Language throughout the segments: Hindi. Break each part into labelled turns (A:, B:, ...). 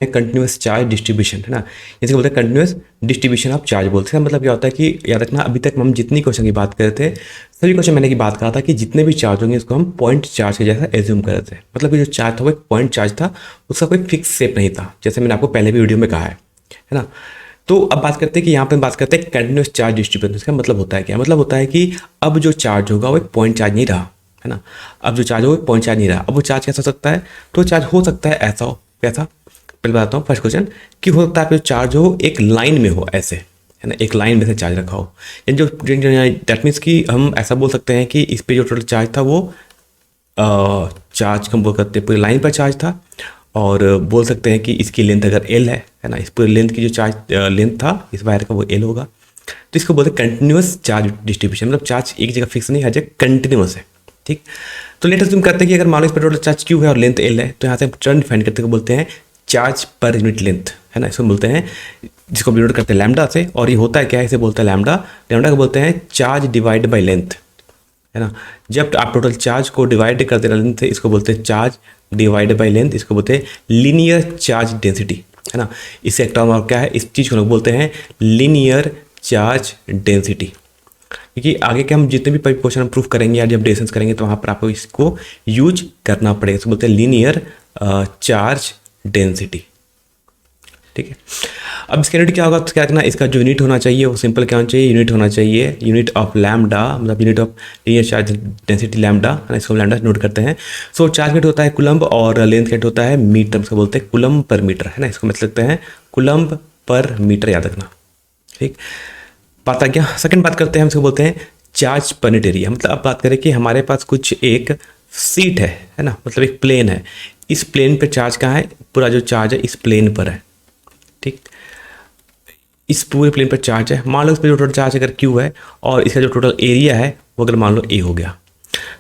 A: कंटिन्यूस चार्ज डिस्ट्रीब्यूशन, है ना, जैसे बोलते हैं कंटिन्यूस डिस्ट्रीब्यूशन ऑफ चार्ज बोलते हैं। मतलब क्या होता है कि याद रखना, अभी तक हम जितनी क्वेश्चन की बात कर रहे थे सभी क्वेश्चन मैंने की बात करा था कि जितने भी चार्ज होंगे उसको हम पॉइंट चार्ज के जैसा एज्यूम कर रहे थे। मतलब कि जो चार्ज था वो एक पॉइंट चार्ज था, उसका कोई फिक्स शेप नहीं था, जैसे मैंने आपको पहले भी वीडियो में कहा है ना। तो अब बात करते हैं कि यहाँ पे बात करते हैं कंटिन्यूस चार्ज डिस्ट्रीब्यूशन। इसका मतलब होता है क्या? मतलब होता है कि अब जो चार्ज होगा वो एक पॉइंट चार्ज नहीं रहा, है ना। अब जो चार्ज होगा वो पॉइंट चार्ज नहीं रहा। अब वो चार्ज कैसा हो सकता है? तो चार्ज हो सकता है ऐसा हो, कैसा? पहले बताता हूँ फर्स्ट क्वेश्चन कि हो सकता है जो चार्ज हो एक लाइन में हो, ऐसे, है ना, एक लाइन में से चार्ज रखा हो। यानी जो दैट मीन्स कि हम ऐसा बोल सकते हैं कि इस पे जो टोटल चार्ज था वो चार्ज हम बोल सकते हैं पूरी लाइन पर चार्ज था। और बोल सकते हैं कि इसकी लेंथ अगर एल है ना, इस पूरी लेंथ की जो चार्ज लेंथ था इस वायर का वो एल होगा। तो इसको बोलते हैं कंटिन्यूस चार्ज डिस्ट्रीब्यूशन। मतलब चार्ज एक जगह फिक्स नहीं, हर जगह कंटिन्यूस है, ठीक। तो लेट अस करते हैं कि अगर मान लो इस पर टोटल चार्ज क्यू है और लेंथ एल है, तो यहाँ से हम टर्न डिफाइन करते हैं, बोलते हैं चार्ज पर यूनिट लेंथ, है ना, इसको बोलते हैं, जिसको डिनोट करते हैं लैम्डा से। और ये होता है क्या है, इसे बोलते हैं लैम्डा। लैम्डा को बोलते हैं चार्ज डिवाइड बाय लेंथ, है ना। जब आप टोटल चार्ज को डिवाइड करते हैं लेंथ से, इसको बोलते हैं चार्ज डिवाइड बाय लेंथ, इसको बोलते हैं लीनियर चार्ज डेंसिटी, है ना। इससे एक टर्म और क्या है, इस चीज़ को लोग बोलते हैं लीनियर चार्ज डेंसिटी। क्योंकि आगे के हम जितने भी क्वेश्चन प्रूफ करेंगे या जब डेरिवेशंस करेंगे तो वहाँ पर आपको इसको यूज करना पड़ेगा। इसको बोलते हैं लीनियर चार्ज डेंसिटी, ठीक है। अब इसका यूनिट क्या होगा, तो क्या करना, इसका जो यूनिट होना चाहिए वो सिंपल क्या होना चाहिए, यूनिट होना चाहिए यूनिट ऑफ लैम्डा, मतलब unit of linear charge density lambda, है ना, इसको लैम्डा नोट करते हैं। सो चार्ज यूनिट होता है कुलम्ब और लेंथ यूनिट होता है मीटर, इसको बोलते हैं कुलम्ब पर मीटर, है ना, इसको मतलब सकते हैं कुलम्ब पर मीटर, याद रखना, ठीक। बात आ गया। सेकंड बात करते हैं, हम इसको बोलते हैं चार्ज पर यूनिट एरिया। मतलब अब बात करें कि हमारे पास कुछ एक सीट है ना, मतलब एक प्लेन है, इस प्लेन पे चार्ज कहाँ है, पूरा जो चार्ज है इस प्लेन पर है, ठीक। इस पूरे प्लेन पर चार्ज है, मान लो इस पर जो टोटल चार्ज अगर क्यू है और इसका जो टोटल एरिया है वो अगर मान लो ए हो गया,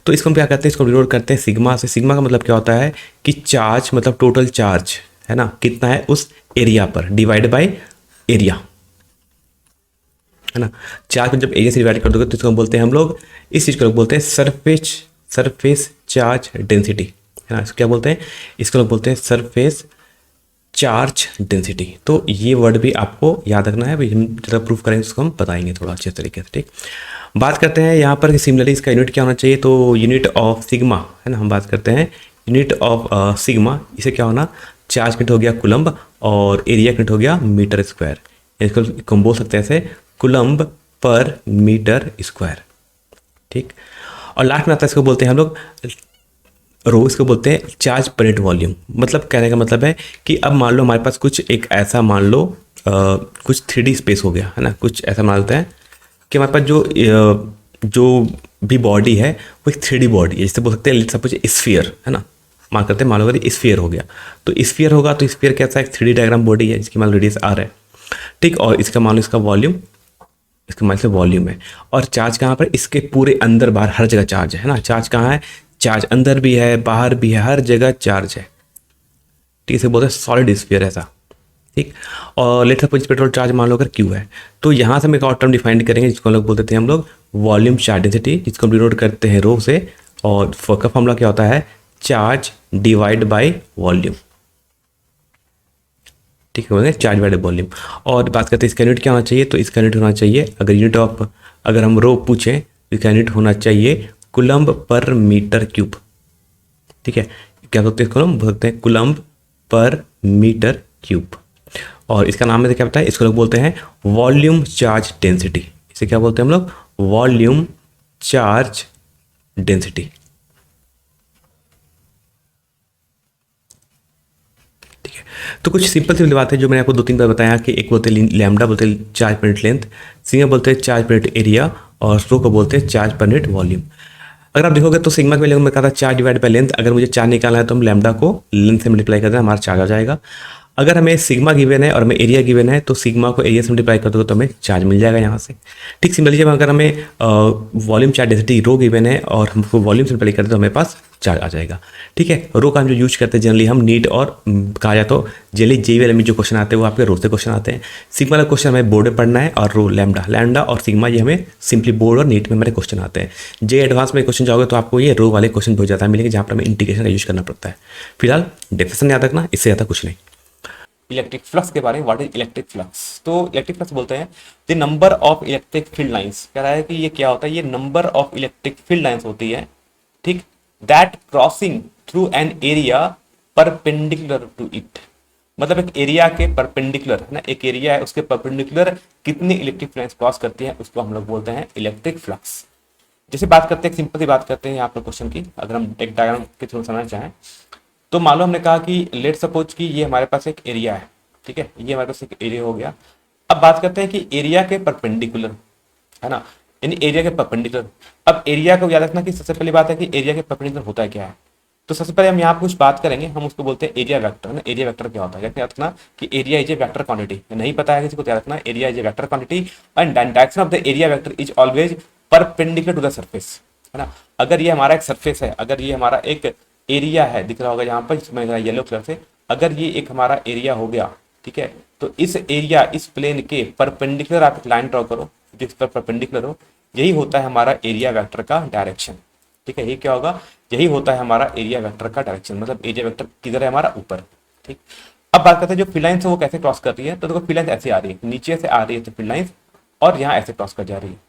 A: तो इसको हम क्या करते हैं, इसको डिनोट करते हैं सिग्मा से। सिग्मा का मतलब क्या होता है कि चार्ज मतलब टोटल चार्ज, है ना, कितना है उस एरिया पर, डिवाइड बाय एरिया, है ना। चार्ज को जब एरिया से डिवाइड कर दोगे तो इसको हम बोलते हैं हम लोग, इस चीज़ को लोग बोलते हैं सरफेस चार्ज डेंसिटी, है ना। इसको क्या बोलते हैं, इसको लोग बोलते हैं सरफेस चार्ज डेंसिटी। तो ये वर्ड भी आपको याद रखना है, भाई हम जब प्रूफ करेंगे उसको हम बताएंगे थोड़ा अच्छे तरीके से, ठीक। बात करते हैं यहाँ पर सिमिलरली इसका यूनिट क्या होना चाहिए, तो यूनिट ऑफ सिग्मा, है ना, हम बात करते हैं यूनिट ऑफ सिग्मा, इसे क्या होना, चार्ज यूनिट हो गया कुलम्ब और एरिया यूनिट हो गया मीटर स्क्वायर। इसको हम बोल सकते हैं ऐसे कुलम्ब पर मीटर स्क्वायर, ठीक। और लास्ट में आता है, इसको बोलते हैं हम लोग रो, इसको बोलते हैं चार्ज पर यूनिट वॉल्यूम। मतलब कहने का मतलब है कि अब मान लो हमारे पास कुछ एक ऐसा मान लो कुछ 3D स्पेस हो गया, है ना, कुछ ऐसा मान लेते हैं कि हमारे पास जो भी बॉडी है वो एक 3D बॉडी है, जैसे बोल सकते हैं सब कुछ स्फीयर, है ना, मान करते हैं मान लो अगर स्फीयर हो गया, तो स्फीयर होगा तो स्फीयर कैसा एक 3D डायग्राम बॉडी है जिसकी मान लो रेडियस आर है, ठीक। और इसका मान लो इसका वॉल्यूम, इसका मान लो वॉल्यूम है। और चार्ज कहाँ पर, इसके पूरे अंदर बाहर हर जगह चार्ज है ना। चार्ज कहाँ है, चार्ज अंदर भी है बाहर भी है, हर जगह चार्ज है, ठीक। इसे बोलते हैं सॉलिड स्फीयर ऐसा, ठीक। और लेट सपोज पेट्रोल चार्ज मान लो अगर क्यू है, तो यहाँ से हम एक और टर्म डिफाइन करेंगे जिसको हम लोग बोलते थे हम लोग वॉल्यूम चार्ज डेंसिटी, जिसको हम डिनोट करते हैं रो से। और का फॉर्मूला क्या होता है, चार्ज डिवाइड बाय वॉल्यूम, ठीक है, बोलते हैं चार्ज डिवाइड वॉल्यूम। और बात करते हैं इसका यूनिट क्या होना चाहिए, तो इसका यूनिट होना चाहिए, अगर यूनिट ऑफ अगर हम रो पूछें तो इसका यूनिट होना चाहिए कुलम्ब पर मीटर क्यूब, ठीक है। क्या बोलते हैं इसको, हम बोलते हैं कुलम्ब पर मीटर क्यूब। और इसका नाम है क्या बताया, इसको लोग बोलते हैं वॉल्यूम चार्ज डेंसिटी। इसे क्या बोलते हैं हम लोग, वॉल्यूम चार्ज डेंसिटी, ठीक है। तो कुछ सिंपल सी बात है जो मैंने आपको 2-3 बार बताया कि एक बोलते हैं लैम्डा बोलते हैं charge per unit length, sigma बोलते हैं चार्ज पर यूनिट एरिया और रो को बोलते हैं चार्ज पर यूनिट वॉल्यूम। अगर आप देखोगे तो सिग्मा के लिए मैं कहा था चार्ज डिवाइड बाय लेंथ, अगर मुझे चार्ज निकालना है तो हम लैम्डा को लेंथ से मल्टीप्लाई कर देना, हमारा चार्ज आ जाएगा। अगर हमें सिग्मा गिवन है और हमें एरिया गिवन है तो सिग्मा को एरिया से मल्टीप्लाई कर दोगे तो हमें चार्ज मिल जाएगा यहाँ से, ठीक। सिमिलरली जब अगर हमें volume charge density rho given है और हमको वॉल्यूम से मल्टीप्लाई कर दो तो हमेरे पास चार्ज आ जाएगा, ठीक है। रो का हम जो यूज करते हैं जनरली हम नीट और कहा जाए तो जनरली जेईई में जो क्वेश्चन आते हैं वो आपके रो से क्वेश्चन आते हैं। सिग्मा का क्वेश्चन हमें बोर्ड में पढ़ना है और रो लैम्डा और सिग्मा ये हमें सिंपली बोर्ड और नीट में हमारे क्वेश्चन आते हैं। जे एडवांस में क्वेश्चन जाओगे तो आपको ये रो वाले क्वेश्चन बहुत ज़्यादा मिलेंगे जहाँ पर हमें इंटीग्रेशन का यूज करना पड़ता है। फिलहाल डेफिनेशन याद रखना, इससे ज़्यादा कुछ नहीं। इलेक्ट्रिक फ्लक्स के बारे में। What is electric flux? तो इलेक्ट्रिक फ्लक्स बोलते हैं the number of electric field lines. कह रहा है कि ये क्या होता है, ये number of electric field lines होती है, ठीक, that crossing through an area perpendicular to it. मतलब एक एरिया के परपेंडिकुलर है ना, एक एरिया है उसके परपेंडिकुलर कितनी इलेक्ट्रिक फ्लक्स क्रॉस करती है, उसको हम लोग बोलते हैं इलेक्ट्रिक फ्लक्स। जैसे बात करते हैं, सिंपल सी बात करते हैं यहाँ पर क्वेश्चन की, अगर हम एक डायग्राम के थ्रू समझना चाहें तो मान लो हमने कहा कि लेट सपोज कि ये हमारे पास एक एरिया है, ठीक है, ये हमारे पास एक एरिया हो गया। अब बात करते हैं कि एरिया के परपेंडिकुलर, है ना, यानी एरिया के परपेंडिकुलर। अब एरिया को याद रखना कि सबसे पहली बात है कि एरिया के परपेंडिकुलर होता है क्या है। तो सबसे पहले हम यहाँ पर कुछ बात करेंगे, हम उसको बोलते हैं एरिया वेक्टर ना। एरिया वेक्टर क्या होता है, याद रखना कि area is a vector quantity. नहीं पता है किसी को, याद रखना area is a vector quantity and direction of the area vector is always perpendicular to the surface, है ना। अगर ये हमारा एक सरफेस है, अगर ये हमारा एक एरिया है, दिख रहा होगा यहाँ पर इसमें येलो कलर से, अगर ये एक हमारा एरिया हो गया, ठीक है, तो इस एरिया, इस प्लेन के परपेंडिकुलर आप एक लाइन ड्रॉ करो जिस पर परपेंडिकुलर हो, यही होता है हमारा एरिया वेक्टर का डायरेक्शन, ठीक है। ये क्या होगा, यही होता है हमारा एरिया वेक्टर का डायरेक्शन, मतलब एरिया वेक्टर किधर है हमारा, ऊपर, ठीक। अब बात करते हैं जो फील्ड लाइंस है वो कैसे क्रॉस करती है। तो देखो फील्ड लाइंस ऐसे आ रही है, नीचे से आ रही है तो फील्ड लाइंस, और यहाँ ऐसे क्रॉस कर जा रही है,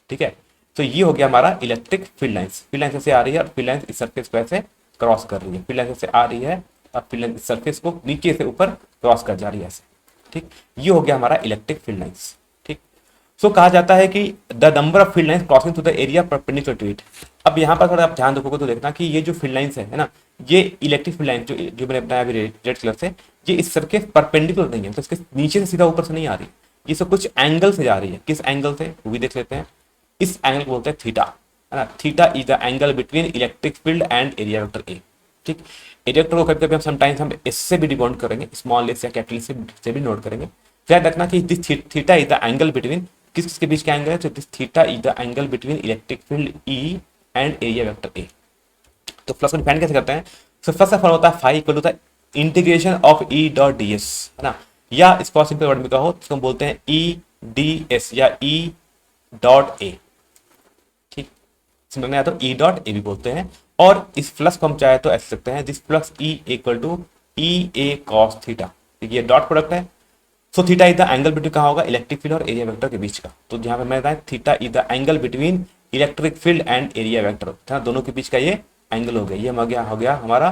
A: ठीक है। तो ये हो गया हमारा electric field lines. Field lines ऐसे आ रही है और फील्ड लाइंस इस सरफेस को ऐसे क्रॉस कर रही है, फील्ड लाइंस ऐसे आ रही है और फील्ड लाइंस इस सरफेस को नीचे से ऊपर क्रॉस कर जा रही है ऐसे, ठीक। ये हो गया हमारा इलेक्ट्रिक फील्ड लाइंस, ठीक। सो कहा जाता है कि the number of field lines crossing to the area perpendicular to it. अब यहाँ पर अगर आप ध्यान रखोगे तो देखना कि ये जो फील्ड लाइंस है ना, ये इलेक्ट्रिक फील्ड लाइन जो मैंने बताया अभी रेड कलर से, ये इस सरफेस परपेंडिकुलर नहीं है, तो इसके नीचे से सीधा ऊपर से नहीं आ रही, ये सब कुछ एंगल से जा रही है। किस एंगल से वो भी देख लेते हैं। इस एंगल को बोलते हैं थीटा, है ना। Theta is the angle between electric field and area vector A, ठीक। एरिया वेक्टर को कभी कभी हम समटाइम्स हम इससे भी डिनोट करेंगे, स्मॉल एस या कैपिटल से भी नोट करेंगे। ध्यान रखना कि this theta is the angle between, किसके बीच का एंगल है, तो this theta is the angle between electric field E and area vector ए। तो फ्लक्स को डिफाइन कैसे करते हैं। सो फर्स्ट ऑफ ऑल होता है phi equal to the integration of E dot d s, है ना, या इसको सिंपल वर्ड में कहो तो हम बोलते हैं ई डी एस या ई डॉट ए, ठीक। सिंपल में या तो ई डॉट ए भी बोलते हैं। और इस फ्लक्स को हम चाहे तो ऐसे सकते हैं, this flux E equal to E A cos theta, ये डॉट प्रोडक्ट है। So theta is the angle between कहाँ होगा, इलेक्ट्रिक फील्ड और एरिया वेक्टर के बीच का। तो यहाँ पे मैं बताया theta is the angle between electric field and area vector, है ना, दोनों के बीच का ये एंगल हो गया। ये हो गया हमारा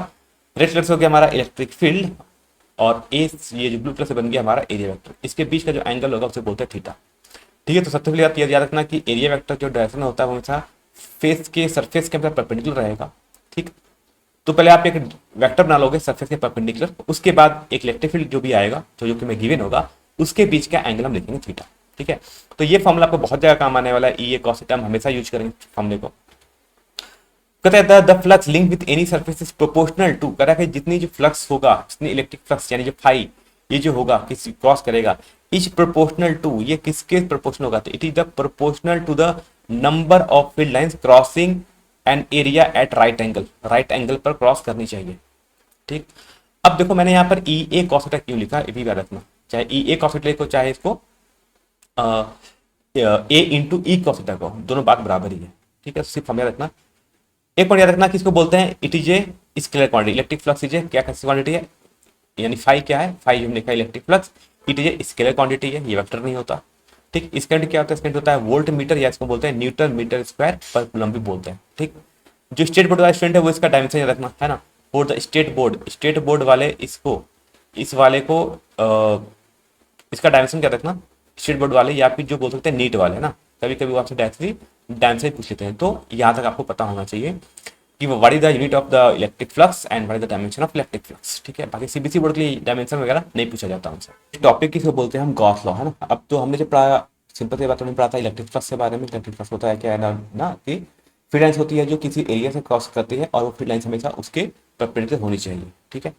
A: रेड कलर से हो गया हमारा इलेक्ट्रिक फील्ड, और ये जो ब्लू कलर से बन गया हमारा एरिया वेक्टर। इसके बीच का जो एंगल होगा उसे बोलते हैं थीटा, ठीक है। तो सबसे पहले आप याद रखना कि एरिया वेक्टर जो डायरेक्शन होता है वो हमेशा फेस के सरफेस के अंदर परपेंडिकुलर रहेगा, ठीक। तो पहले आप एक वेक्टर बना लोगे सरफेस के परपेंडिकुलर, उसके बाद एक इलेक्ट्रिक फील्ड जो भी आएगा, जो कि मैं गिवन होगा, उसके बीच का एंगल हम लिखेंगे थीटा, ठीक है। तो ये फॉर्मूला आपको बहुत जगह काम आने वाला है, ई ए कॉस थीटा हम हमेशा यूज करेंगे फॉर्मूले को। कहता है the flux link with any surface is proportional to, कह रहा है जितनी जो फ्लक्स होगा, जितनी इलेक्ट्रिक फ्लक्स यानी जो फाई ये जो होगा किसी क्रॉस करेगा, इज प्रोपोर्शनल टू, ये किसके प्रोपोर्शनल होगा, तो it is the proportional to the number of field lines crossing an area at right angle, right angle पर क्रॉस करनी चाहिए, ठीक। अब देखो मैंने यहाँ पर ई ए कॉस थीटा क्यों लिखा, ये भी याद रखना, चाहे ई ए कॉस थीटा लिखो चाहे इसको ए इंटू ई कॉस थीटा को, दोनों बात बराबर ही है, ठीक है। सिर्फ हमें रखना, एक पॉइंट याद रखना कि इसको बोलते हैं it is a scalar quantity, electric flux is a क्या कैसी क्वांटिटी है, यानी फाई क्या है, फाई हमने लिखा electric flux, it is a scalar quantity है, ये वेक्टर नहीं होता, ठीक। इसका क्या होता है, इसका होता है वोल्ट मीटर, या इसको बोलते हैं न्यूटन मीटर स्क्वायर पर कूलम भी बोलते हैं, ठीक। जो स्टेट बोर्ड वाला स्टूडेंट है वो इसका डायमेंशन याद रखना, है ना। फॉर द स्टेट बोर्ड वाले इसको, इस वाले को इसका डायमेंशन क्या रखना, स्टेट बोर्ड वाले, या फिर जो बोल सकते हैं नीट वाले, ना, कभी कभी वो आपसे डायमेंशन पूछ लेते हैं। तो यहाँ तक आपको पता होना चाहिए कि वो what is the unit of the electric flux and what is the dimension of electric flux, ठीक है। बाकी सीबीसी बोर्ड के लिए डायमेंशन वगैरह नहीं पूछा जाता उनसे। टॉपिक किसको बोलते हैं हम, गॉस लॉ, है ना। अब तो हमने जो पढ़ा, सिंपल सी बात हमने पढ़ा था इलेक्ट्रिक फ्लक्स के बारे में। इलेक्ट्रिक फ्लक्स होता है क्या है ना कि फील्ड लाइंस होती है जो किसी एरिया से क्रॉस करती है, और वो फील्ड लाइंस हमेशा उसके परपेंडिकुलर होनी चाहिए, ठीक है।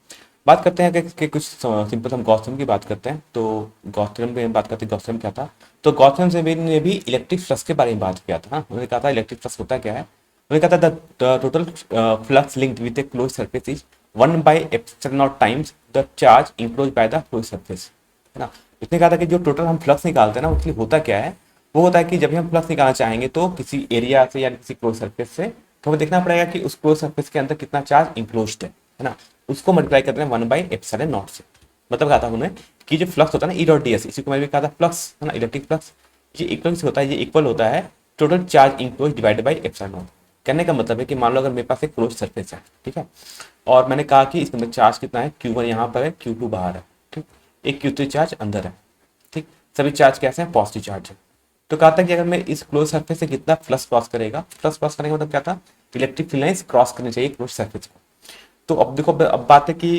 A: बात करते हैं कि कुछ सिंपल हम गॉस थ्योरम की बात करते हैं। तो गॉस थ्योरम में बात करते हैं, गॉस थ्योरम क्या था। तो गॉस थ्योरम से ने भी इलेक्ट्रिक फ्लक्स के बारे में बात किया था, उन्होंने कहा था इलेक्ट्रिक फ्लक्स होता क्या है। उन्होंने कहा था the total flux linked with a close surface is 1/ε0 times the charge enclose by the close surface, है ना। इसने कहा था कि जो टोटल हम फ्लक्स निकालते हैं ना, उसके लिए होता क्या है, वो होता है कि जब भी हम फ्लक्स निकालना चाहेंगे तो किसी एरिया से या किसी क्लोज सरफेस से, तो हमें देखना पड़ेगा कि उस क्लोज सरफेस के अंदर कितना चार्ज इंक्लोज्ड है ना। उसको मल्टीप्लाई करते हैं 1/ε0 से, मतलब कहा था उन्होंने कि जो फ्लक्स होता है ना ई डॉट डी एस, इसी को मैंने भी कहा था फ्लक्स है ना, इलेक्ट्रिक फ्लक्स, ये इक्वल होता है, ये इक्वल होता है total charge enclose divided by epsilon not. कहने का मतलब है कि मान लो अगर मेरे पास एक क्लोज सरफेस है, ठीक है, और मैंने कहा कि इसके अंदर चार्ज कितना है, Q1 यहाँ पर है, Q2 बाहर है, ठीक, एक Q3 चार्ज अंदर है, ठीक, सभी चार्ज कैसे हैं, पॉजिटिव चार्ज है। तो कहा था कि अगर मैं इस क्लोज सरफेस से कितना फ्लक्स क्रॉस करेगा, फ्लक्स क्रॉस करने का मतलब क्या था, इलेक्ट्रिक फील्ड लाइंस क्रॉस करनी चाहिए क्लोज सरफेस को। तो अब देखो, अब बात है कि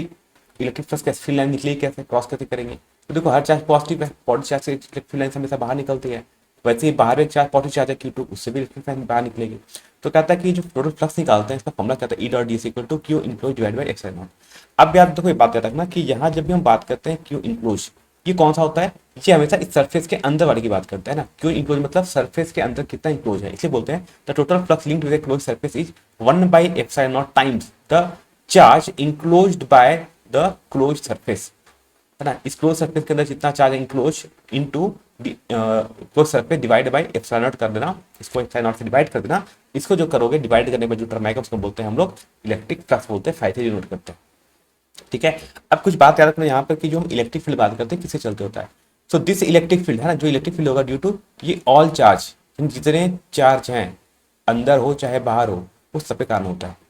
A: इलेक्ट्रिक फ्लक्स कैसे फील्ड लाइन निकलेगी, कैसे क्रॉस कैसे करेंगे। तो देखो हर चार्ज पॉजिटिव है, पॉजिटिव चार्ज से इलेक्ट्रिक फील्ड लाइन हमेशा बाहर निकलती है, वैसे ही बाहर एक चार्ज पॉजिटिव चार्ज है Q2, उससे भी इलेक्ट्रिक फील्ड बाहर निकलेगी। तो कहता है कि जो टोटल फ्लक्स निकालते हैं इसका फॉर्मूला क्या था, E dot d is equal to Q enclose divide by epsilon naught. अब याद देखो, ये बात याद रखना कि यहाँ जब भी हम बात करते हैं क्यू इनक्लोज, ये कौन सा होता है, ये हमेशा इस सरफेस के अंदर वाले की बात करता है ना। क्यू इनक्लोज मतलब सरफेस के अंदर कितना इनक्लोज है, इसलिए बोलते हैं the total flux linked with the close surface is 1 by epsilon not times the charge enclosed bye the close surface, है ना। इस क्लोज सरफेस के अंदर जितना charge enclose into close surface divide by epsilon not कर देना, इसको एप्सिलॉन नॉट से डिवाइड कर देना, इसको जो करोगे डिवाइड करने में जो टर्म आएगा उसको बोलते हैं हम लोग इलेक्ट्रिक फ्लक्स बोलते हैं, फाइव नोट करते हैं, ठीक है। अब कुछ बात याद रखना यहाँ पर कि जो हम इलेक्ट्रिक फील्ड बात करते हैं किससे चलते होता है, सो दिस इलेक्ट्रिक फील्ड है ना, जो इलेक्ट्रिक फील्ड होगा ड्यू टू ये ऑल चार्ज, जितने चार्ज हैं अंदर हो चाहे बाहर हो वो सब पे कारण होता है।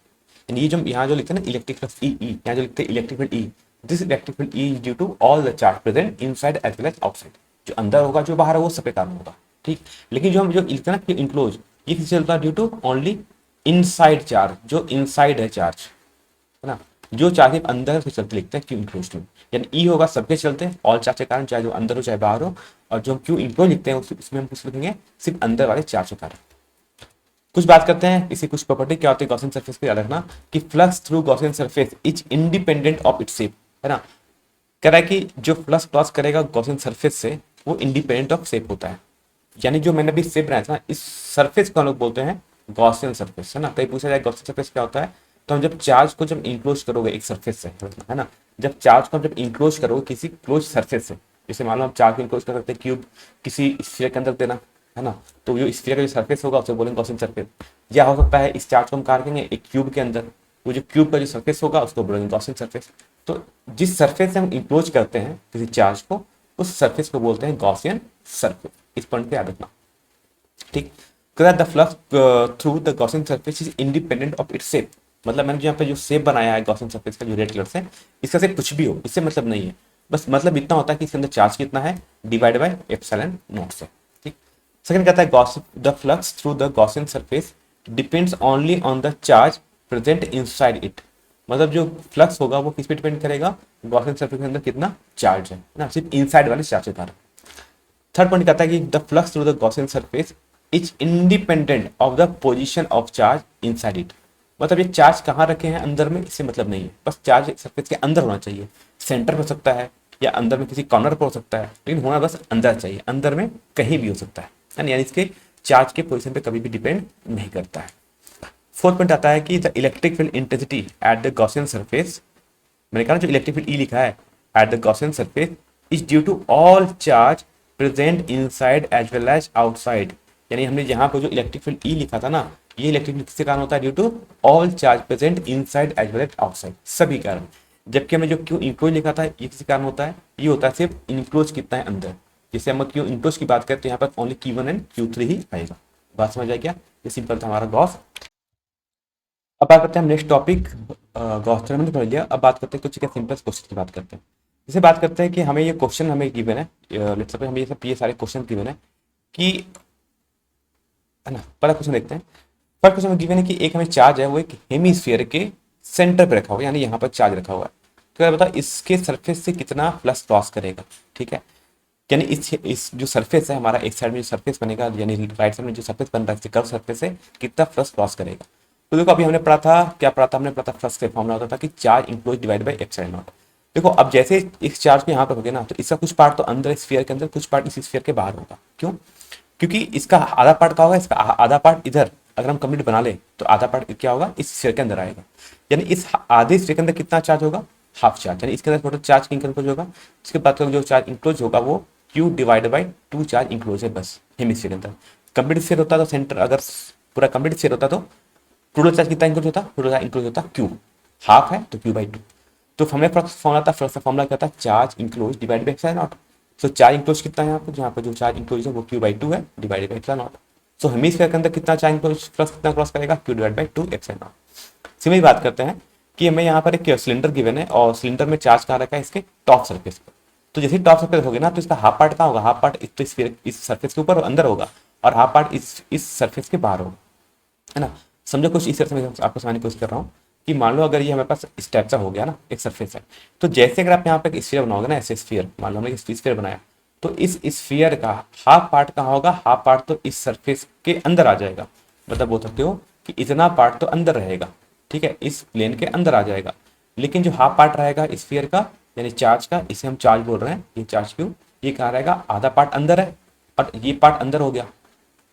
A: ये जो यहाँ जो लिखते हैं ना इलेक्ट्रिक फ्लक्स ई, यहाँ जो लिखते हैं electric field E, this electric field E is due to all the charge present inside as well as outside, जो अंदर होगा जो बाहर होगा वो सब पे काम होगा, ठीक। लेकिन जो हम जो लिखते हैं ना इनक्लोज, ये किससे चलता है, due to only inside charge, जो इनसाइड है चार्ज, है ना, जो चार्ज अंदर से चलते लिखते हैं क्यू इनक्लोज टू, यानी ई होगा सबके चलते ऑल चार्ज के कारण, चाहे जो अंदर हो चाहे बाहर हो, और जो हम क्यू इनक्लोज लिखते हैं उसमें हम कुछ लिखेंगे सिर्फ अंदर वाले चार्ज के कारण। कुछ बात करते हैं इसी कुछ प्रॉपर्टी क्या होती है गॉसियन सरफेस पे, याद रखना कि flux through Gaussian surface is independent of its shape, है ना। कह रहा है कि जो फ्लक्स क्रॉस करेगा गॉसियन सरफेस से वो इंडिपेंडेंट ऑफ शेप होता है, यानी जो मैंने अभी शेप बनाया था ना, इस सरफेस को हम लोग बोलते हैं गॉसियन सरफेस, है ना। कहीं पूछा जाए गॉसियन सरफेस क्या होता है, तो हम जब चार्ज को जब इंक्लोज करोगे एक सरफेस से, है ना, जब चार्ज को जब इंक्लोज करोगे किसी क्लोज सरफेस से, जैसे मान लो हम चार्ज को इंक्लोज कर सकते हैं क्यूब किसी स्फीयर के अंदर देना, है ना, तो जो स्फीयर का जो सरफेस होगा उसे बोलेंगे गॉसियन सरफेस। या हो सकता है इस चार्ज को हम कार करेंगे एक क्यूब के अंदर, वो जो क्यूब का जो सरफेस होगा उसको बोलेंगे गॉसियन सरफेस। तो जिस सरफेस से हम इंक्लोज करते हैं किसी चार्ज को उस सरफेस को बोलते हैं गॉसियन सरफेस, इस पॉइंट पे याद रखना, ठीक। The flux through the Gaussian surface is independent of its shape, मतलब मैंने यहाँ पे जो शेप बनाया है गॉसियन सरफेस का जो रेड कलर से, इसका शेप कुछ भी हो इससे मतलब नहीं है, बस मतलब इतना होता है कि इसके अंदर चार्ज कितना है डिवाइड बाय एप्सिलॉन नॉट से, ठीक। सेकंड कहता है the flux through the Gaussian surface depends only on the charge present inside it, मतलब जो फ्लक्स होगा वो किस पे डिपेंड करेगा, गॉसियन सरफेस के अंदर कितना चार्ज है ना, सिर्फ इनसाइड वाले चार्ज के कारण। थर्ड पॉइंट कहता है कि the flux through the Gaussian surface is independent of the position of charge inside it, मतलब ये चार्ज कहाँ रखे हैं अंदर में इससे मतलब नहीं है, बस चार्ज सरफेस के अंदर होना चाहिए, सेंटर पे हो सकता है या अंदर में किसी कॉर्नर पर हो सकता है, लेकिन होना बस अंदर चाहिए, अंदर में कहीं भी हो सकता है यानी इसके चार्ज के पोजीशन पे कभी भी डिपेंड नहीं करता है। फोर्थ पॉइंट आता है कि the electric field intensity at the Gaussian surface, मैंने कहा जो इलेक्ट्रिक फील्ड ई लिखा है at the Gaussian surface is due to all charge present inside as well as outside, यानी हमने यहाँ पर जो इलेक्ट्रिक फील्ड ई लिखा था ना, ये इलेक्ट्रिक फील्ड किसके कारण होता है, due to all charge present inside as well as outside, सभी कारण। जबकि हमने जो क्यू इंक्लोज लिखा था ये किसी कारण होता है, ये होता है सिर्फ इंक्लोज कितना है अंदर, जैसे हम क्यू इंक्लोज की बात करें तो यहाँ पर ओनली Q1 एंड Q3 ही आएगा। बात समझ आए क्या, ये सिंपल था हमारा गॉस। अब बात करते हैं हम नेक्स्ट टॉपिक, गॉस थ्योरम में पढ़ लिया, अब बात करते हैं कुछ सिंपल क्वेश्चन की बात करते हैं। जैसे बात करते हैं कि हमें ये क्वेश्चन हमें गिवन है, लेट्स सपोज हमें ये सारे क्वेश्चन गिवन है कि, है ना। पहला क्वेश्चन देखते हैं, फर्स्ट क्वेश्चन में गिवन है कि एक हमें चार्ज है वो एक हेमीस्फीयर के सेंटर पे रखा हुआ है, यानी यहाँ पर चार्ज रखा हुआ है, तो बताओ इसके सरफेस से कितना फ्लक्स क्रॉस करेगा, ठीक है। यानी इस जो सरफेस है हमारा एक साइड में जो सरफेस बनेगा, यानी राइट साइड में जो सरफेस बन रहा है कर्व सरफेस से कितना फ्लक्स क्रॉस करेगा। तो देखो अभी हमने पढ़ा था, क्या पढ़ा था हमने, पढ़ा था फ्लक्स का फॉर्मूला होता था कि charge enclose divide by epsilon not. देखो अब जैसे इस चार्ज को यहाँ पर हो गया ना, तो इसका कुछ पार्ट तो अंदर स्फीयर के अंदर, कुछ पार्ट इस स्फीयर के बाहर होगा, क्यों, क्योंकि इसका आधा पार्ट क्या होगा, इसका आधा पार्ट इधर अगर हम कंप्लीट बना ले तो आधा पार्ट क्या होगा इस स्फीयर के अंदर आएगा, यानी इस आधे स्फीयर के अंदर कितना चार्ज होगा, हाफ चार्ज, यानी इसके अंदर टोटल चार्ज इंक्लोज होगा। इसके बाद जो चार्ज इंक्लोज होगा वो Q divide by 2 charge enclose है बस हेमिस्फीयर के अंदर। कंप्लीट स्फीयर होता तो सेंटर, अगर पूरा कंप्लीट स्फीयर होता तो टोटल चार्ज कितना इंक्लोज होता, टोटल चार्ज इंक्लोज होता Q, हाफ है तो Q/2। तो हमें फॉर्मूला था, फर्स्ट फॉर्मूला क्या था, charge enclose divide by epsilon not. So charge enclose कितना है यहाँ पर जो चार्ज इंक्लोज है वो Q/2 है divided by epsilon not. So hemisphere के अंदर कितना चार्ज इंक्लोज प्लस कितना क्रॉस करेगा, Q/2 एप्सिलॉन नॉट। सिमिलर बात करते हैं कि हमें यहाँ पर एक सिलेंडर गिवन है और सिलेंडर में चार्ज कहाँ रखा है, इसके टॉप सरफेस पर। तो जैसे टॉप सरफेस होगी ना तो इसका हाफ पार्ट कहाँ होगा, हाफ पार्ट इस सरफेस के ऊपर अंदर होगा और हाफ पार्ट इस सरफेस के बाहर होगा, है ना। समझो कुछ इस तरह से मैं आपको समझाने की कोशिश कर रहा हूँ कि मान लो अगर ये हमारे पास इस टाइप का हो गया ना, एक सरफेस है, तो जैसे अगर आप यहाँ पे एक स्फीयर बनाओगे ना, ऐसे स्फीयर, मान लो हमने एक स्फीयर बनाया, तो इस स्फीयर का हाफ पार्ट कहाँ होगा, हाफ पार्ट तो इस सरफेस के अंदर आ जाएगा, मतलब बोल सकते हो कि इतना पार्ट तो अंदर रहेगा, ठीक है, इस प्लेन के अंदर आ जाएगा। लेकिन जो हाफ पार्ट रहेगा स्फीयर का यानी चार्ज का, इसे हम चार्ज बोल रहे हैं, ये चार्ज क्यों, ये कहाँ रहेगा, आधा पार्ट अंदर है और ये पार्ट अंदर हो गया,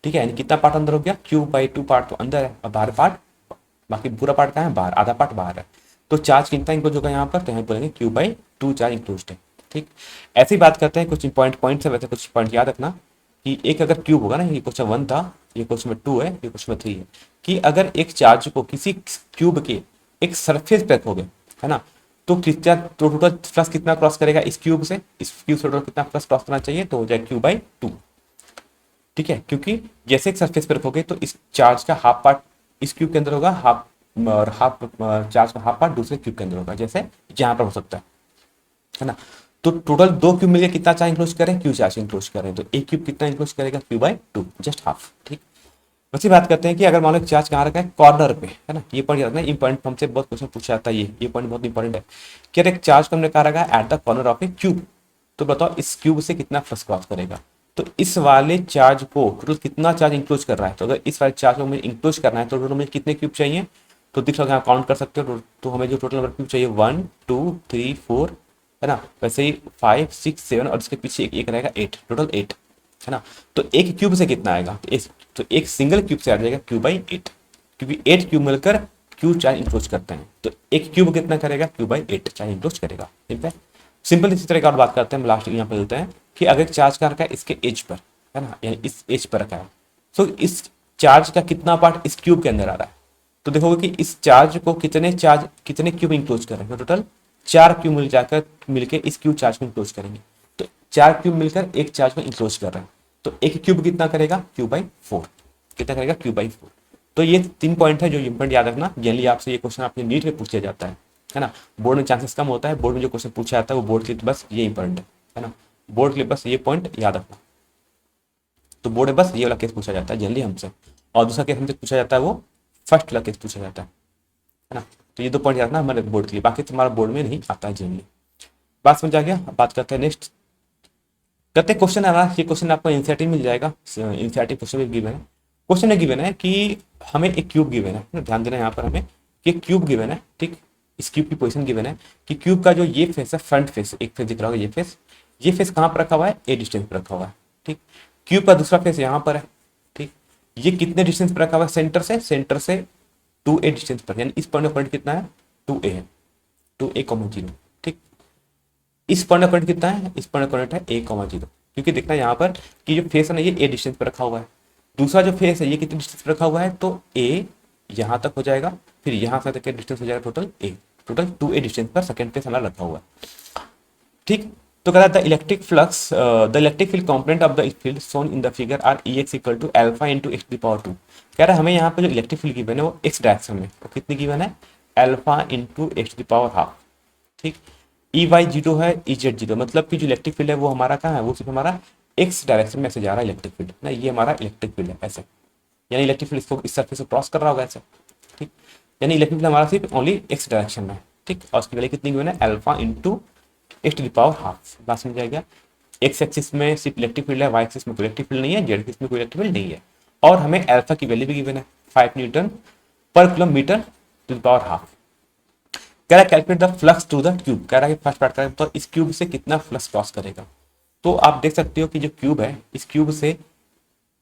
A: ठीक है, यानी कितना पार्ट अंदर हो गया, Q/2 पार्ट तो अंदर है और बाहर पार्ट, बाकी पूरा पार्ट कहाँ है, बाहर, आधा पार्ट बाहर है। तो चार्ज कितना इंक्लोज होगा यहाँ पर, तो यहाँ बोलेंगे Q/2 चार्ज इंक्लोज है, ठीक। ऐसी बात करते हैं कुछ पॉइंट से, वैसे कुछ पॉइंट याद रखना कि एक अगर क्यूब होगा ना, ये क्वेश्चन 1 था, ये क्वेश्चन 2 है, ये क्वेश्चन 3 है, कि अगर एक चार्ज को किसी क्यूब के एक सरफेस पे रखोगे, है ना, तो कितना, तो टोटल फ्लक्स कितना क्रॉस करेगा इस क्यूब से, इस क्यूब से टोटल कितना फ्लक्स क्रॉस करना चाहिए, तो हो जाए Q/2, ठीक है, क्योंकि जैसे एक सरफेस पे रखोगे तो इस चार्ज का हाफ पार्ट इस क्यूब के अंदर होगा, हाफ और हाफ चार्ज का हाफ पार्ट दूसरे क्यूब के अंदर होगा, जैसे यहाँ पर हो सकता है ना। तो टोटल दो क्यूब मिलकर कितना चार्ज इंक्लोज करें, क्यू चार्ज इंक्लोज करें, तो एक क्यूब कितना इंक्लोज करेगा, Q/2, जस्ट हाफ, ठीक। वैसे बात करते हैं कि अगर मान लो चार्ज कहाँ रखा है, कॉर्नर पे, है ना, ये पॉइंट रखना है, इंपॉर्टेंट, हमसे बहुत क्वेश्चन पूछा जाता है, ये पॉइंट बहुत इंपॉर्टेंट है कि अगर एक चार्ज को हमने कहाँ रखा है, at the corner of A cube, तो बताओ इस क्यूब से कितना फ्लक्स क्रॉस करेगा। तो इस वाले चार्ज को टोटल कितना चार्ज इंक्लोज कर रहा है, तो अगर इस वाले चार्ज को हमें इंक्लोज करना है तो टोटल हमें कितने क्यूब चाहिए, तो देख सकते हैं, काउंट कर सकते हो, तो हमें जो टोटल नंबर क्यूब चाहिए 1 2 3 4, है ना, वैसे ही 5 6 7 और इसके पीछे एक रहेगा 8, टोटल 8, है ना। तो एक क्यूब से कितना आएगा, तो एक सिंगल क्यूब से आ जाएगा Q/8, क्योंकि 8 क्यूब मिलकर क्यू चार्ज इंक्लोज करते हैं, तो एक क्यूब कितना करेगा, Q/8 चार्ज इंक्लोज करेगा, ठीक है। सिंपल इसी तरह का और बात करते हैं, लास्ट यहाँ पर लेते हैं कि अगर चार्ज का रखा है इसके एज पर, है ना, यानी इस एज पर रखा है, तो इस चार्ज का कितना पार्ट इस क्यूब के अंदर आ रहा है, तो देखोगे कि इस चार्ज को कितने क्यूब इंक्लोज कर रहे हैं, टोटल 4 क्यूब मिलकर इस क्यूब चार्ज को इंक्लोज करेंगे, तो 4 क्यूब मिलकर एक चार्ज को इंक्लोज कर रहे हैं, तो एक क्यूब कितना करेगा, Q/4, कितना करेगा, Q/4। तो ये 3 पॉइंट है जो इंपॉर्टेंट याद रखना, जनरली आपसे ये क्वेश्चन आपने नीट में पूछा जाता है ना। बोर्ड में चांसेस कम होता है, बोर्ड में जो क्वेश्चन पूछा जाता है वो बोर्ड के लिए बस ये इंपॉर्टेंट है ना, बोर्ड के लिए बस ये पॉइंट याद रखना। तो बोर्ड में बस ये वाला केस पूछा जाता है जनरली हमसे, और दूसरा केस हमसे पूछा जाता है वो फर्स्ट वाला केस पूछा जाता है ना। तो ये 2 पॉइंट याद रखना हमारे बोर्ड के लिए, बाकी तुम्हारा बोर्ड में नहीं आता है जनरली। बात समझ आ गया, अब बात करते हैं नेक्स्ट, करते क्वेश्चन है ना, ये क्वेश्चन आपको एनसीईआरटी मिल जाएगा, एनसीईआरटी क्वेश्चन में गिवन है, क्वेश्चन में गिवन है कि हमें एक क्यूब गिवन है, ध्यान देना यहाँ पर हमें कि क्यूब गिवन है, ठीक, इस क्यूब की पोजीशन गिवन है कि क्यूब का जो ये फेस है, फ्रंट फेस, एक फेस दिख रहा होगा, ये फेस कहाँ पर रखा हुआ है, ए डिस्टेंस पर रखा हुआ है, ठीक। क्यूब का दूसरा फेस यहाँ पर है, ठीक, ये कितने डिस्टेंस पर रखा हुआ है, सेंटर से 2a डिस्टेंस पर, यानी इस पॉइंट कितना है, 2a है, 2a,0, ठीक। इस पॉइंट कितना है, इस पॉइंट है a,0, क्योंकि देखना यहाँ पर कि जो फेस है ना ये a डिस्टेंस पर रखा हुआ है, दूसरा जो फेस है ये कितने डिस्टेंस पर रखा हुआ है, तो a यहाँ तक हो जाएगा, फिर यहाँ से तक डिस्टेंस हो जाएगा टोटल 2a डिस्टेंस पर सेकंड फेस हमारा रखा हुआ है, ठीक। तो कह रहा था electric flux, the electric field component of the field shown in the figure are Ex equal to alpha into x⁴2। कह रहा है हमें यहाँ पे जो इलेक्ट्रिक फील्ड गिवन है वो x डायरेक्शन में, वो कितनी गिवन है, अल्फा इंटू x⁻², ठीक। Ey0 है, Ez0, मतलब कि जो इलेक्ट्रिक फील्ड है वो हमारा कहाँ है, वो सिर्फ हमारा x डायरेक्शन में ऐसे जा रहा है इलेक्ट्रिक फील्ड ना, ये हमारा इलेक्ट्रिक फील्ड है ऐसे, यानी इलेक्ट्रिक फील्ड इसको इस सरफेस से क्रॉस कर रहा होगा ऐसे, ठीक, यानी इलेक्ट्रिक फील्ड हमारा सिर्फ ओनली x डायरेक्शन में, ठीक। और उसकी वैल्यू कितनी गिवन है, अल्फा इंटू x⁻²। बात समझ जाएगा, एक्स एक्सिस में सिर्फ इलेक्ट्रिक फील्ड है, वाई एक्सिस में कोई इलेक्ट्रिक फील्ड नहीं है, जेड एक्सिस में कोई इलेक्ट्रिक फील्ड नहीं है, और हमें अल्फा की वैल्यू भी गिवन है 5 न्यूटन पर kilometre to the power half. कह रहा है calculate the flux through the cube, कह रहा है कि फर्स्ट पार्ट करें तो इस क्यूब से कितना फ्लक्स क्रॉस करेगा। तो आप देख सकते हो कि जो क्यूब है, इस क्यूब से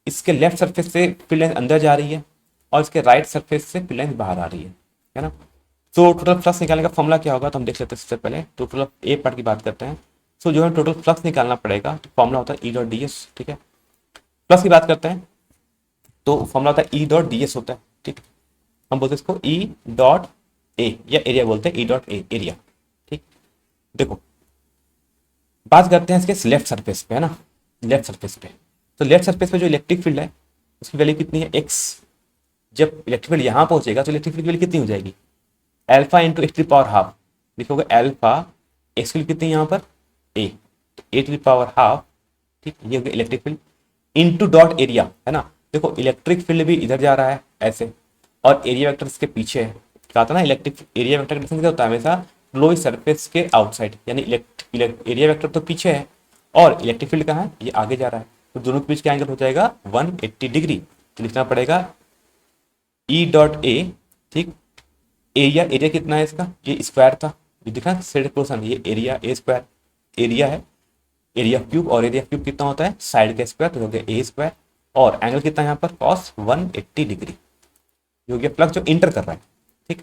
A: इसके लेफ्ट सरफेस से फील्ड लाइन अंदर जा रही है और इसके राइट सरफेस से फील्ड लाइन बाहर आ रही है ना। तो टोटल फ्लक्स निकालने का फॉर्मूला क्या होगा, तो हम देख लेते हैं सबसे पहले। तो टोटल ए पार्ट की बात करते हैं, सो जो है टोटल फ्लक्स निकालना पड़ेगा, तो फॉर्मूला होता है E.ds, ठीक है। फ्लक्स की बात करते हैं तो फॉर्मूला होता है E.ds होता है, ठीक। हम बोलते हैं इसको E.A या एरिया बोलते हैं, E.A एरिया, ठीक। देखो बात करते हैं इसके लेफ्ट सरफेस पे, है ना, लेफ्ट सरफेस पे। तो लेफ्ट सरफेस पे जो इलेक्ट्रिक फील्ड है उसकी वैल्यू कितनी है, एक्स। जब इलेक्ट्रिक फील्ड यहाँ पहुंचेगा तो इलेक्ट्रिक फील्ड की वैल्यू कितनी हो जाएगी, alpha into x to power half. लिखोगे एल्फा, एक्स की वैल्यू कितनी है यहाँ पर, ए, तो ए टू पावर हाफ, ठीक, ये हो गया electric field into dot area, है ना। देखो इलेक्ट्रिक फील्ड भी इधर जा रहा है ऐसे, और एरिया वेक्टर इसके पीछे है। कहा था ना इलेक्ट्रिक एरिया वेक्टर का डिफरेंस क्या होता है, हमेशा क्लोज सरफेस के आउटसाइड, यानी एरिया वेक्टर तो पीछे है और इलेक्ट्रिक फील्ड कहाँ है, ये आगे जा रहा है। तो दोनों के बीच का एंगल हो जाएगा 180 डिग्री। तो लिखना पड़ेगा ई डॉट ए, ठीक, एरिया, एरिया कितना है इसका, ये स्क्वायर था, ये दिखा सेड पोर्शन, ये एरिया ए स्क्वायर, एरिया है, एरिया क्यूब, और एरिया क्यूब कितना होता है साइड का स्क्वायर, तो हो गया ए स्क्वायर, और एंगल कितना है यहाँ पर कॉस 180 डिग्री। ये हो गया फ्लक्स जो इंटर कर रहा है, ठीक।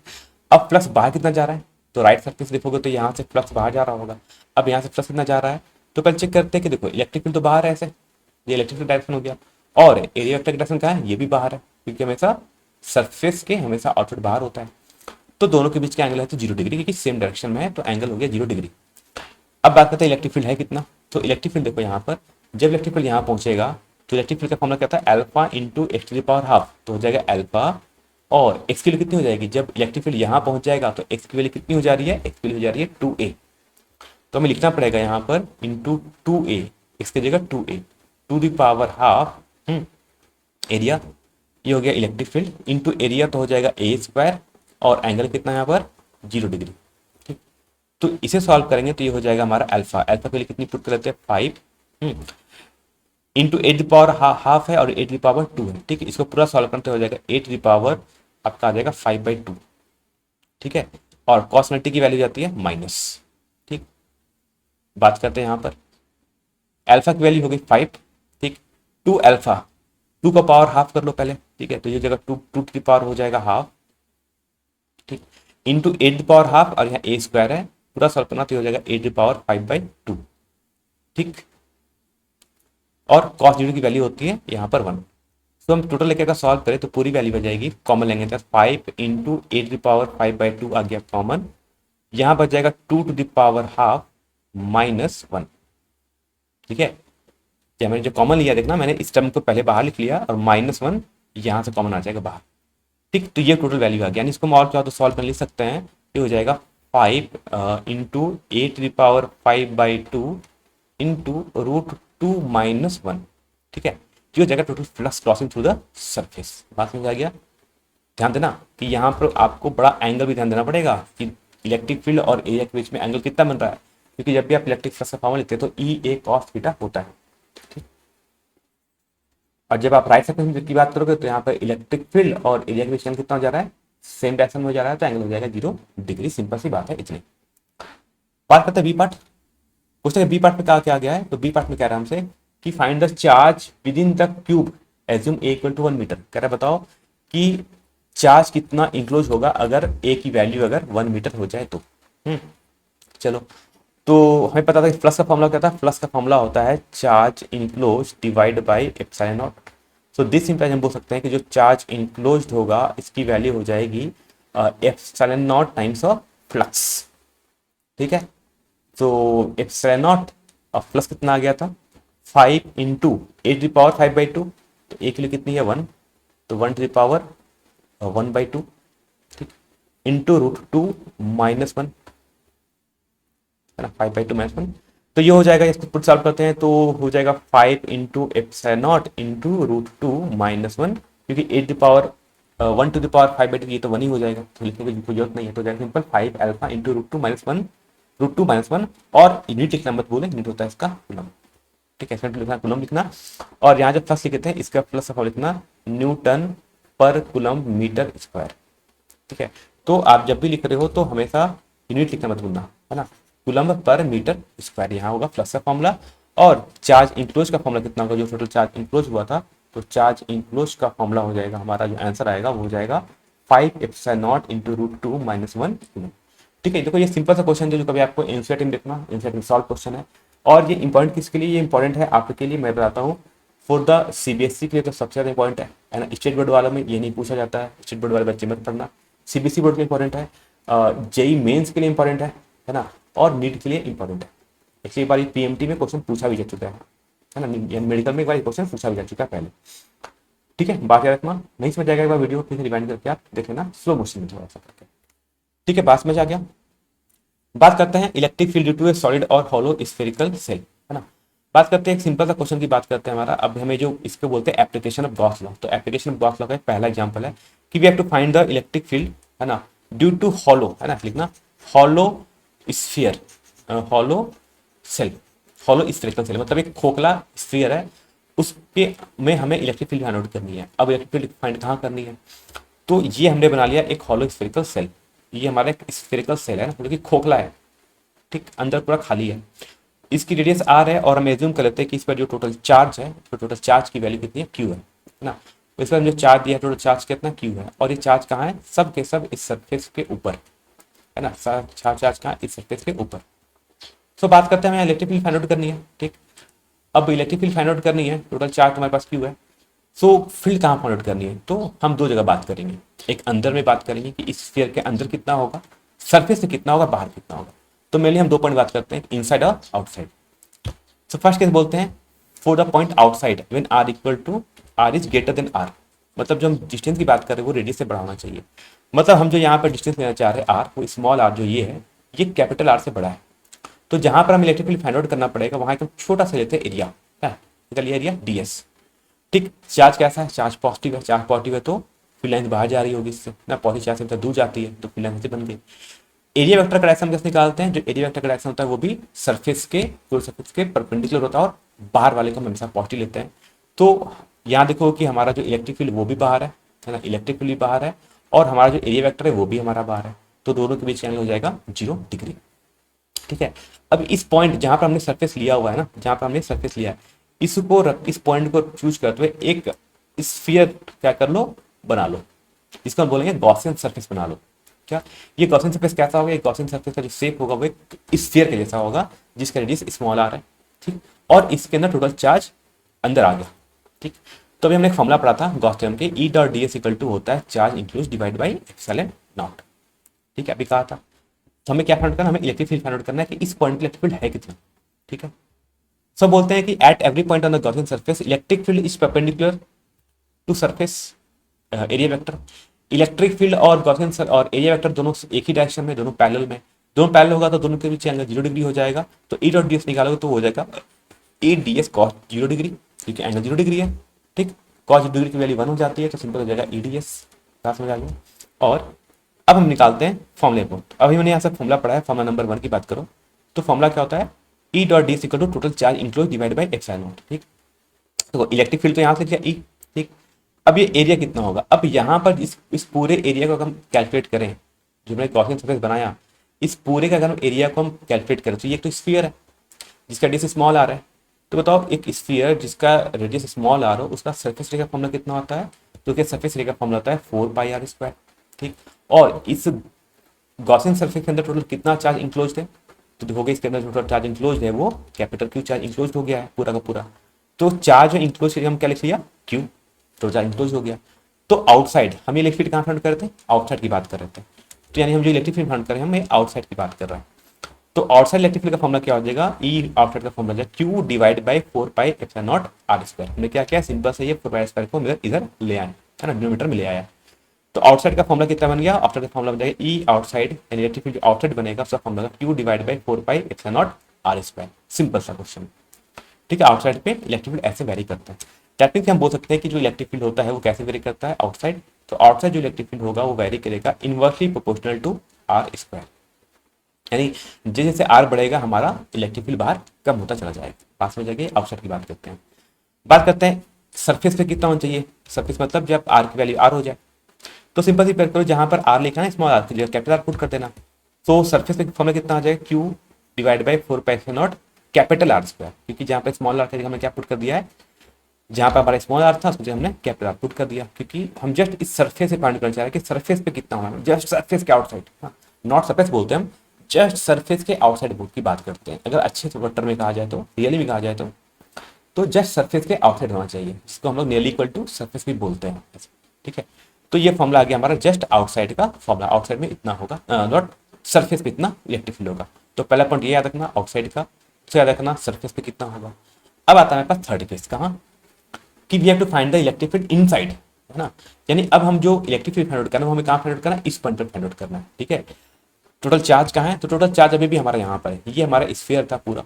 A: अब फ्लक्स बाहर कितना जा रहा है, तो राइट सरफेस देखोगे तो यहाँ से फ्लक्स बाहर जा रहा होगा। अब यहाँ से फ्लक्स कितना जा रहा है, तो पहले चेक करते हैं कि देखो इलेक्ट्रिक फील्ड तो बाहर है ऐसे, ये इलेक्ट्रिक फील्ड डायरेक्शन हो गया, और एरिया वेक्टर की डायरेक्शन कहाँ है, ये भी बाहर है, क्योंकि हमेशा सरफेस के हमेशा आउटपुट बाहर होता है। तो दोनों के बीच का एंगल है तो 0 डिग्री, क्योंकि सेम डायरेक्शन में है, तो एंगल हो गया 0 डिग्री। अब बात करते हैं इलेक्ट्रिक फील्ड है कितना। तो इलेक्ट्रिक फील्ड देखो यहाँ पर, जब इलेक्ट्रिक फील्ड यहाँ पहुंचेगा तो इलेक्ट्रिक फील्ड का फॉर्मूला क्या था, alpha into x to the power half, तो हो जाएगा एल्फा, और एक्स की वैल्यू कितनी हो जाएगी, जब इलेक्ट्रिक फील्ड यहाँ पहुंच जाएगा तो एक्स की वैल्यू कितनी हो जा रही है, एक्स की वैल्यू हो जा रही है 2a। तो हमें लिखना पड़ेगा यहाँ पर इंटू 2a, एक्स की जगह 2a to the power half area, ये हो गया इलेक्ट्रिक फील्ड इंटू एरिया, तो हो जाएगा ए स्क्वायर, और एंगल कितना है यहाँ पर 0 डिग्री, ठीक। तो इसे सॉल्व करेंगे तो ये हो जाएगा हमारा अल्फा, अल्फा के लिए कितनी पुट कर लेते हैं 5 इंटू एट पावर हाफ है और एट पावर 2 है, ठीक है। इसको पूरा सॉल्व करते हो जाएगा एट पावर आपका आ जाएगा 5/2, ठीक है। और कॉस 90 की वैल्यू जाती है माइनस, ठीक। बात करते हैं यहाँ पर अल्फा की वैल्यू हो गई 5, ठीक, 2 अल्फा, 2 का पावर हाफ कर लो पहले, ठीक है, तो ये जगह 2 की पावर हो जाएगा हाफ, ठीक, इंटू एट पावर हाफ, और यहाँ ए स्क्वायर है, पूरा सॉल्व करना तो हो जाएगा एट पावर 5/2, ठीक। और कॉस 0 की वैल्यू होती है यहाँ पर 1। तो हम टोटल लेकर का सॉल्व करें तो पूरी वैल्यू बन जाएगी, कॉमन लेंगे तो 5 इंटू एट पावर 5/2 आ गया कॉमन, यहाँ बच जाएगा 2 टू द पावर हाफ -1, ठीक है। क्या मैंने जो कॉमन लिया देखना, मैंने इस टर्म को पहले बाहर लिख लिया और -1 यहाँ से कॉमन आ जाएगा बाहर, ठीक। तो ये टोटल वैल्यू आ गया, यानी इसको हम और क्या तो सॉल्व कर लिख सकते हैं, ये हो जाएगा 5 इंटू एट पावर 5/2 इंटू √2 - 1, ठीक है। जो जगह total flux crossing through the surface, बात समझ आ गया। ध्यान देना कि यहाँ पर आपको बड़ा एंगल भी ध्यान देना पड़ेगा कि इलेक्ट्रिक फील्ड और एरिया के बीच में एंगल कितना बन रहा है, क्योंकि जब भी आप इलेक्ट्रिक फ्लक्स का फॉर्मूला लिखते हैं तो ई ए कॉस थीटा होता है, ठीक। और जब आप राइट साइड की बात करोगे तो यहाँ पर इलेक्ट्रिक फील्ड और एरिया के बीच एंगल कितना हो जा रहा है, सेम डायरेक्शन में हो जा रहा है, तो एंगल हो जाएगा 0 डिग्री, सिंपल सी बात है इतनी। बात करते हैं B part. Question B part में क्या गया है, तो बी पार्ट में कह रहा है हमसे कि find the charge within the cube assume a equal to 1 metre. कह रहा है बताओ कि चार्ज कितना इंक्लोज होगा अगर ए की वैल्यू अगर 1 मीटर हो जाए तो। चलो, तो हमें पता था कि फ्लक्स का फॉर्मूला क्या था, फ्लक्स का फॉर्मूला होता है charge enclose divide by epsilon not. So this implies हम बोल सकते हैं कि जो चार्ज इंक्लोज होगा इसकी वैल्यू हो जाएगी epsilon not times of flux, ठीक है। तो एप्सिलॉन नॉट और फ्लक्स कितना आ गया था 5 इंटू एट द पावर 5/2, तो ए के लिए कितनी है 1, तो 1 टू द पावर 1/2, ठीक, इंटू √2 - 1, है ना, 5/2 -1। तो ये हो जाएगा, इसको पुट सॉल्व करते हैं तो हो जाएगा 5 इंटू एप्सिलॉन नॉट इंटू √2 - 1, क्योंकि 8 the power 1 to the power 5/2 ये तो 1 ही हो जाएगा, तो लिखने की कोई जरूरत नहीं है, तो जाएगा सिंपल 5 अल्फा इंटू √2 - 1 और यूनिट लिखना मत भूलें, यूनिट होता है इसका कूलम, ठीक है, लिखना कूलम लिखना। और यहाँ जब फ्लक्स लिखते हैं इसका फ्लक्स का लिखना न्यूटन पर कूलम मीटर स्क्वायर, ठीक है। तो आप जब भी लिख रहे हो तो हमेशा यूनिट लिखना मत भूलना, है ना, कूलम पर मीटर स्क्वायर यहाँ होगा फ्लक्स का फॉर्मूला। और चार्ज इंक्लोज का फॉर्मूला कितना होगा, जो टोटल चार्ज इंक्लोज हुआ था, तो चार्ज इंक्लोज का फॉर्मूला हो जाएगा, हमारा जो आंसर आएगा वो हो जाएगा 5 एप्सिलॉन नॉट इंटू √2 - 1 कूलम, ठीक है। देखो ये सिंपल सा क्वेश्चन जो कभी आपको एनसीईआरटी में देखना, एनसीईआरटी में सॉल्व क्वेश्चन है, और ये इंपॉर्टेंट किसके लिए, ये इंपॉर्टेंट है आपके लिए, मैं बताता हूँ फॉर द सीबीएसई के लिए तो सबसे ज्यादा इंपॉर्टेंट है ना। स्टेट बोर्ड वालों में ये नहीं पूछा जाता है, स्टेट बोर्ड वाले बच्चे मत पढ़ना, सीबीएसई बोर्ड के इंपॉर्टेंट है, जेई मेंस के लिए इंपॉर्टेंट है, है ना, और नीट के लिए इंपॉर्टेंट है। एक्चुअली एक बार पीएमटी में क्वेश्चन पूछा भी जा चुका है ना, मेडिकल में एक बार क्वेश्चन पूछा भी जा चुका है पहले। ठीक है, बात याद रखना, नहीं समझ आएगा एक बार वीडियो फिर रिवाइंड करके आप देख लेना स्लो मोशन में थोड़ा सा करके। ठीक है, बात समझ आ गया। बात करते हैं electric field due to a solid और हॉलो स्फेरिकल सेल, है ना। बात करते हैं एक सिंपल सा क्वेश्चन की बात करते हैं हमारा। अब हमें जो इसको बोलते हैं एप्लीकेशन ऑफ गॉस लॉ, तो एप्लीकेशन ऑफ गॉस लॉ का एक पहला एग्जांपल है कि we have to find the electric field, है ना, ड्यू टू हॉलो, है ना, लिखना hollow sphere, hollow shell, hollow spherical shell, मतलब एक खोखला स्फीयर है, उस पे में हमें इलेक्ट्रिक फील्ड फाइंड आउट करनी है। अब इलेक्ट्रिक फील्ड फाइंड कहाँ करनी है, तो ये हमने बना लिया एक हॉलो स्फेरिकल सेल। ये हमारा एक स्फेरिकल सेल है ना, जो कि खोखला है, ठीक, अंदर पूरा खाली है। इसकी रेडियस आर है और हम एज्यूम कर लेते हैं कि इस पर जो टोटल चार्ज है, तो टोटल चार्ज की वैल्यू कितनी है, क्यू है ना। तो इस पर जो चार्ज दिया है टोटल चार्ज कितना, क्यू है, और ये चार्ज कहाँ है, सब के सब इस सरफेस के ऊपर, है ना, चार्ज कहाँ, इस सरफेस के ऊपर। सो बात करते हैं हमें इलेक्ट्रिक फील्ड फाइंड आउट करनी है, ठीक। अब इलेक्ट्रिक फील्ड फाइंड आउट करनी है, टोटल चार्ज तुम्हारे पास क्यू है, सो फील्ड कहाँ फाइंड आउट करनी है, तो हम दो जगह बात करेंगे। एक अंदर में बात करेंगे कि इस स्फीयर के अंदर कितना होगा, सरफेस से कितना होगा, बाहर कितना होगा। तो मेनली हम दो पॉइंट बात करते हैं, इनसाइड और आउटसाइड। सो फर्स्ट केस बोलते हैं for the point outside when r equal to r is greater than r, मतलब जो हम डिस्टेंस की बात कर रहे हैं वो रेडियस से बड़ा होना चाहिए। मतलब हम जो यहाँ पर डिस्टेंस लेना चाह रहे हैं आर, वो स्मॉल आर जो ये है, ये कैपिटल आर से बड़ा है। तो जहां पर हम इलेक्ट्रिक फील्ड फाइंड आउट करना पड़ेगा वहां एक छोटा सा लेते हैं एरिया, निकलिए एरिया ds, ठीक। चार्ज कैसा है, चार्ज पॉजिटिव है, चार्ज पॉजिटिव है तो फील्ड लाइन बाहर जा रही होगी इससे ना, पॉजिटिव चार्ज से दूर जाती है तो फील्ड लाइन से बन गई। एरिया वेक्टर का डायरेक्शन कैसे निकालते हैं, जो एरिया वेक्टर का डायरेक्शन होता है वो भी सरफेस के, पूरे सरफेस के परपेंडिकुलर होता है, और बाहर वाले को हम हमेशा पॉजिटिव लेते हैं। तो यहाँ देखो कि हमारा जो इलेक्ट्रिक फील्ड वो भी बाहर है ना, इलेक्ट्रिक फील्ड भी बाहर है, और हमारा जो एरिया वेक्टर है वो भी हमारा बाहर है, तो दोनों के बीच एंगल हो जाएगा 0 डिग्री, ठीक है। अब इस पॉइंट जहां पर हमने सरफेस लिया हुआ है ना, जहां पर हमने सरफेस लिया है, इसको इस पॉइंट को चूज करते हुए एक स्फीयर क्या कर लो, बना लो। इसको हम बोलेंगे गॉसियन सरफेस बना लो। क्या ये गॉसियन सरफेस कैसा होगा, गॉसियन सरफेस का जो शेप होगा वो एक स्फीयर के जैसा होगा, जिसका रेडियस स्मॉल आर है, ठीक, और इसके अंदर टोटल चार्ज अंदर आ गया, ठीक। तो अभी हमने एक फॉर्मूला पढ़ा था गॉस थ्योरम के, E dot d s equal to होता है charge enclose divide by epsilon not, ठीक है, अभी कहा था। तो हमें क्या फाइंड करना है, हमें इलेक्ट्रिक फील्ड फाइंड आउट करना है कि इस पॉइंट की इलेक्ट्रिक फील्ड है कितना, ठीक है। सब बोलते हैं कि at every point on the Gaussian surface electric field is perpendicular to surface area vector. Electric field और गॉसियन और एरिया वेक्टर दोनों एक ही डायरेक्शन में, दोनों पैरेलल में, दोनों पैरेलल होगा तो दोनों के बीच एंगल 0 डिग्री हो जाएगा। तो ई डॉट डी एस निकालोगे तो हो जाएगा A D S cos 0 degree, क्योंकि एंगल 0 डिग्री है, ठीक। कॉस 0 डिग्री की वैल्यू 1 हो जाती है तो सिंपल हो जाएगा ई डी एस, समझ आ गया। और अब हम निकालते हैं फॉर्मूले को। अभी मैंने यहाँ से फॉर्मूला पढ़ा है, फॉर्मूला नंबर 1 की बात करो तो फॉर्मूला क्या होता है, E dot d equal to total charge enclose divide by epsilon not, ठीक। तो इलेक्ट्रिक फील्ड तो यहाँ से लिखा ई, ठीक। अब ये एरिया कितना होगा, अब यहाँ पर इस पूरे एरिया को अगर हम कैलकुलेट करें, जो मैंने गॉसियन सरफेस बनाया, इस पूरे का अगर हम एरिया को हम कैलकुलेट करें तो ये तो स्फीयर है जिसका रेडियस स्मॉल आर है। तो बताओ एक स्फीयर जिसका रेडियस स्मॉल आर हो उसका सरफेस एरिया का फॉर्मूला कितना होता है, तो क्या सरफेस एरिया का फॉर्मूला होता है 4 पाई आर स्क्वायर, ठीक। और इस गॉसियन सरफेस के अंदर टोटल कितना चार्ज इंक्लोज है, तो देखोगे इसके अंदर टोटल चार्ज इंक्लोज है वो कैपिटल क्यू चार्ज इंक्लोज हो गया है पूरा का पूरा। तो चार्ज इंक्लोज हम क्या लिख लिया, क्यू, तो चार्ज इंक्लोज हो गया। तो आउटसाइड हम इलेक्ट्रिक फील्ड कहाँ फाइंड करते हैं, आउटसाइड की बात कर रहे थे, तो यानी हम जो इलेक्ट्रिक फील्ड फाइंड कर रहे हैं हम आउटसाइड की बात कर रहे हैं। तो आउटसाइड इलेक्ट्रिक फील्ड का फॉर्मूला क्या हो जाएगा, ई आउटसाइड का फॉर्मूला है q divide by 4 pi epsilon naught r square. हमने क्या किया, सिंपल से ये 4 पाई स्क्वायर को इधर ले आए, है ना, डिनोमिनेटर में ले आया। तो आउटसाइड का फॉर्मूला कितना बन गया, आउटसाइड का फॉर्मूला बन जाएगा ई आउटसाइड, यानी इलेक्ट्रिक फील्ड आउटसाइड बनेगा उसका formula q divide by 4 pi epsilon naught r square. Simple सा क्वेश्चन, ठीक है। आउटसाइड पे इलेक्ट्रिक फील्ड ऐसे वेरी करता है। टेक्निकली हम बोल सकते हैं कि जो इलेक्ट्रिक फील्ड होता है वो कैसे वेरी करता है आउटसाइड, तो आउटसाइड जो इलेक्ट्रिक फील्ड होगा वो वेरी करेगा inversely proportional to r square, यानी जैसे जैसे आर बढ़ेगा हमारा इलेक्ट्रिक फील्ड बाहर कम होता चला जाएगा। पास में जाके आउटसाइड की बात करते हैं। बात करते हैं सरफेस पे कितना होना चाहिए, सरफेस मतलब जब आर की वैल्यू आर हो जाए, तो सिंपल सी पेयर करो, जहां पर आर लिखा है स्मॉल आर के लिए कैपिटल आर पुट कर देना। तो सरफेस पे फॉर्मूला कितना आ जाएगा, Q divide by 4 pi epsilon not capital R square, क्योंकि जहां पर स्मॉल आर के लिए हमने क्या पुट कर दिया है, जहां पर हमारा स्मॉल आर था उसको हमने कैपिटल आर पुट कर दिया, क्योंकि हम जस्ट इस सरफेस से फाइंड करना चाह रहे हैं कि सरफेस पे कितना होना है, जस्ट सरफेस के आउटसाइड, नॉट सरफेस बोलते हैं हम, जस्ट सरफेस के आउटसाइड बुक की बात करते हैं। अगर अच्छे से वर्टर में कहा जाए तो, रियली में कहा जाए तो जस्ट सरफेस के आउटसाइड होना चाहिए, जिसको हम लोग नियरली इक्वल टू सरफेस भी बोलते हैं, ठीक है। तो ये फॉर्मूला आ गया हमारा जस्ट आउटसाइड का फॉर्मूला, आउटसाइड में इतना होगा, नॉट सरफेस पे कितना इलेक्ट्रिक फील्ड होगा। तो पहला पॉइंट ये याद रखना आउटसाइड का, दूसरा याद रखना सरफेस पे कितना होगा। अब आता है मेरे पास थर्ड केस कहाँ, कि we have to find the electric field inside, है ना। यानी अब हम जो इलेक्ट्रिक फील्ड फाइंड आउट करना है वो हमें कहाँ फाइंड आउट करना है, इस पॉइंट पर फाइंड आउट करना है, ठीक है। टोटल चार्ज कहाँ है, तो टोटल चार्ज अभी भी हमारा यहाँ पर है, ये हमारा स्फीयर था पूरा,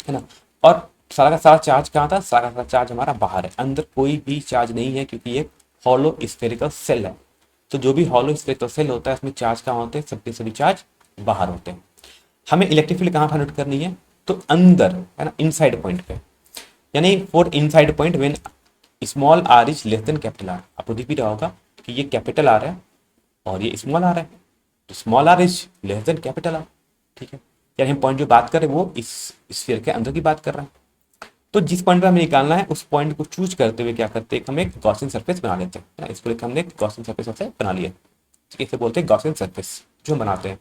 A: है ना। और सारा का सारा चार्ज कहाँ था, सारा का सारा चार्ज हमारा बाहर है, अंदर कोई भी चार्ज नहीं है क्योंकि ये हॉलो स्फेरिकल सेल है। तो जो भी हॉलो स्फेरिकल सेल होता है उसमें चार्ज कहाँ होते हैं, सबके सभी चार्ज बाहर होते हैं। हमें इलेक्ट्रिक फील्ड कहाँ फाइंड आउट करनी है, तो अंदर, है ना, इनसाइड पॉइंट पे। यानी for inside point when small r is less than capital r. आपको दिख भी रहा होगा कि ये कैपिटल आर है और ये स्मॉल आर है, तो small r is less than capital r, ठीक है। यानी हम पॉइंट जो बात कर रहे हैं वो इस स्फीयर के अंदर की बात कर रहे हैं। तो जिस पॉइंट पे हमें निकालना है उस पॉइंट को चूज करते हुए क्या करते हैं, हम एक गॉसियन सरफेस बना लेते हैं, इसको लेकर हमने एक गॉसियन सरफेस से बना लिया, ठीक है। इसे बोलते हैं गॉसियन सरफेस जो हम बनाते हैं।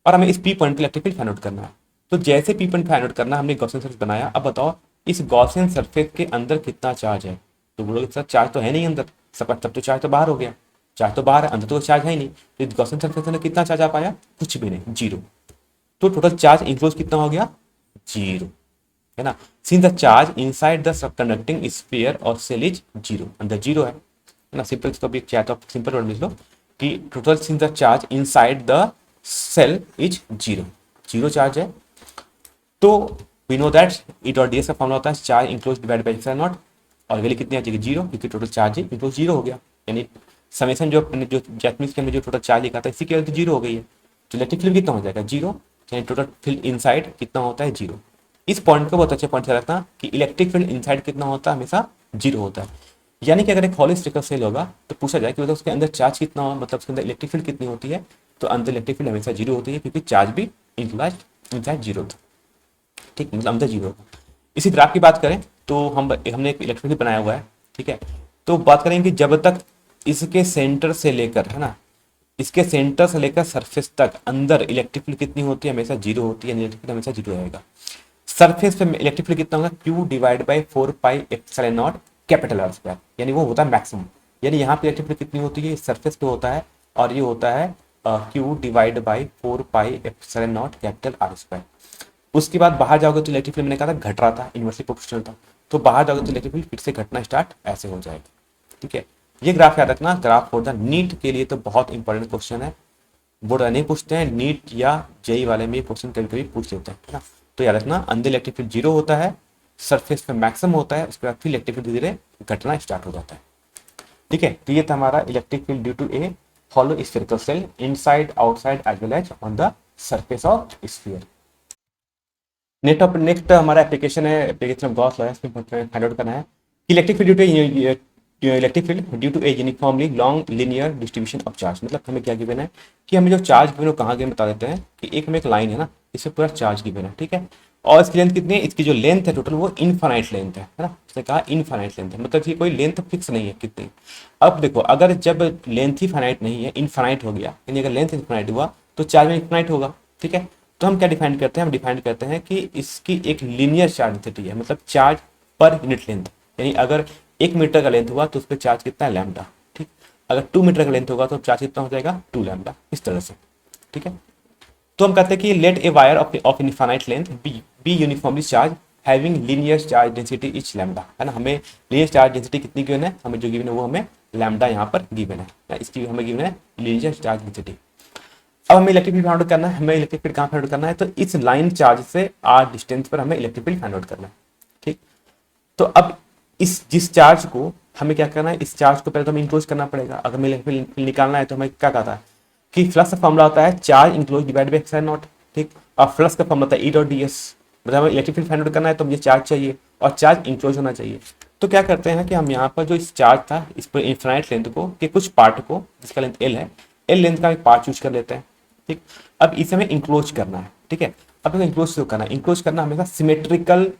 A: और हमें इस पी पॉइंट पे इलेक्ट्रिक फील्ड फाइंड आउट करना है। तो जैसे पी पॉइंट फाइंड आउट करना हमने गॉसियन सरफेस बनाया। अब बताओ इस गॉसियन सरफेस के अंदर कितना चार्ज है, तो बोलोगे सर चार्ज तो है नहीं अंदर, सब तब तो चार्ज तो बाहर हो गया, चार्ज तो बाहर है, अंदर तो चार्ज है ही नहीं। तो इस गॉसियन सरफेस में कितना चार्ज आ पाया, कुछ भी नहीं, जीरो। तो टोटल चार्ज इंक्लोज कितना हो गया, जीरो, है ना। Since the charge inside the conducting sphere और सेल इज जीरो, अंदर जीरो है ना। सिंपल इसको भी चाहे तो सिंपल वर्ड में लो कि total since the charge inside the shell is zero, zero charge है। तो we know that E dot d s का फॉर्मूला होता है charge enclose divide by epsilon naught, और वैल्यू कितनी आ जाएगी, जीरो, क्योंकि टोटल चार्ज ही इंक्लोज जीरो हो गया। यानी समेशन जो जैपनीज के अंदर जो टोटल चार्ज लिखा था इसी की वैल्यू जीरो हो गई है। तो इलेक्ट्रिक फील्ड कितना हो जाएगा, जीरो। यानी टोटल फील्ड इनसाइड कितना होता है, जीरो। इस पॉइंट को बहुत अच्छे पॉइंट से रखना कि इलेक्ट्रिक फील्ड इनसाइड कितना होता है, हमेशा जीरो होता है। यानी कि अगर एक हॉलो स्फीयर सेल होगा तो पूछा जाए कि मतलब उसके अंदर चार्ज कितना हो, मतलब उसके अंदर इलेक्ट्रिक फील्ड कितनी होती है, तो अंदर इलेक्ट्रिक फील्ड हमेशा जीरो होती है क्योंकि चार्ज भी इंक्लाइज इनसाइड जीरो था, ठीक, मतलब अंदर जीरो होगा। इसी ग्राफ की बात करें तो हमने एक इलेक्ट्रिक फील्ड बनाया हुआ है, ठीक है। तो बात करेंगे जब तक इसके सेंटर से लेकर, है ना, इसके सेंटर से लेकर सरफेस तक अंदर इलेक्ट्रिक फील्ड कितनी होती है, हमेशा जीरो होती है, इलेक्ट्रिक फील्ड हमेशा जीरो रहेगा। सरफेस पे इलेक्ट्रिक फील्ड कितना होगा, Q divide by 4 pi epsilon not capital R square, यानी वो होता है मैक्सिमम। यानी यहाँ पे इलेक्ट्रिक फील्ड कितनी होती है, सरफेस पे होता है, और ये होता है q divide by 4 pi epsilon not capital R square. उसके बाद बाहर जाओगे तो इलेक्ट्रिक फील्ड मैंने कहा था घट रहा था, इन्वर्सली प्रोपोर्शनल था, तो बाहर जाओगे तो इलेक्ट्रिक फील्ड फिर से घटना स्टार्ट ऐसे हो जाएगा, ठीक है। ये ग्राफ याद रखना, ग्राफ फॉर द नीट के लिए तो बहुत इंपॉर्टेंट क्वेश्चन है। बोर्ड नहीं पूछते हैं, नीट या जेई वाले में क्वेश्चन कभी कभी पूछ लेते हैं, है ना। तो याद रखना अंदर इलेक्ट्रिक फील्ड जीरो होता है, सरफेस पे मैक्सिमम होता है, उसके बाद फिर इलेक्ट्रिक फील्ड धीरे धीरे घटना स्टार्ट हो जाता है, ठीक है। तो ये था हमारा electric field due to a hollow spherical shell inside outside as well as on the surface of sphere. Next हमारा एप्लीकेशन है, एप्लीकेशन ऑफ गॉस लॉ है, इसमें फाइंड आउट करना है कि electric field due to a uniformly long linear distribution of charge. मतलब हमें क्या गिवन है कि हमें जो चार्ज गिवन है कहाँ गिवन बता देते हैं कि एक में एक लाइन है ना, इसमें पूरा चार्ज गिवन है, ठीक है। और इसकी लेंथ कितनी है, इसकी जो लेंथ है टोटल वो इनफाइनाइट लेंथ है ना, इसने कहा इनफाइनाइट लेंथ है, मतलब ये कोई लेंथ फिक्स नहीं है कितनी। अब देखो अगर जब लेंथ ही फाइनाइट नहीं है, इनफाइनाइट हो गया, यानी अगर लेंथ इनफाइनाइट हुआ तो चार्ज में इनफाइनाइट होगा, ठीक है। तो हम क्या डिफाइन करते हैं, हम डिफाइन करते हैं कि इसकी एक लीनियर चार्ज डेंसिटी है, मतलब चार्ज पर यूनिट लेंथ। यानी अगर 1 मीटर का लेंथ हुआ तो उस पर चार्ज कितना है, लैम्डा, ठीक। अगर 2 मीटर का लेंथ होगा तो चार्ज कितना हो जाएगा, 2 लैम्डा, इस तरह से, ठीक है। तो हम कहते हैं कि let a wire of infinite length be uniformly charge having linear charge density each lambda, है ना। हमें लीनियर चार्ज डेंसिटी कितनी गिवन है, हमें जो गिवन है वो हमें लैम्डा यहाँ पर गिवन है, इसकी हमें गिवन है लीनियर चार्ज डेंसिटी। अब हमें इलेक्ट्रिक फील्ड फाइंड आउट करना है, हमें इलेक्ट्रिक फील्ड कहाँ फाइंड आउट करना है, तो इस लाइन चार्ज से आर डिस्टेंस पर हमें इलेक्ट्रिक फील्ड फाइंड आउट करना है, ठीक। तो अब इस जिस चार्ज को हमें क्या करना है, इस चार्ज को पहले तो हमें इंक्लोज करना पड़ेगा। अगर हमें इलेक्ट्रिक फील्ड निकालना है तो हमें क्या कहता है कि फ्लक्स का फॉर्मूला होता है charge enclose divide by epsilon not, ठीक। और फ्लक्स का फॉर्मूला होता है ई डॉट डी एस, मतलब हमें इलेक्ट्रिक फील्ड फाइंड आउट करना है तो मुझे चार्ज चाहिए और चार्ज इंक्लोज होना चाहिए। तो क्या करते हैं कि हम यहाँ पर जो इस चार्ज था इस पर इन्फिनाइट लेंथ को के कुछ पार्ट को, जिसका लेंथ एल है, एल लेंथ का एक पार्ट चूज कर लेते हैं, ठीक। अब इसे हमें इंक्लोज करना है, ठीक है। अब हमें इंक्लोज क्यों करना है, इंक्लोज करना हमेशा सिमेट्रिकल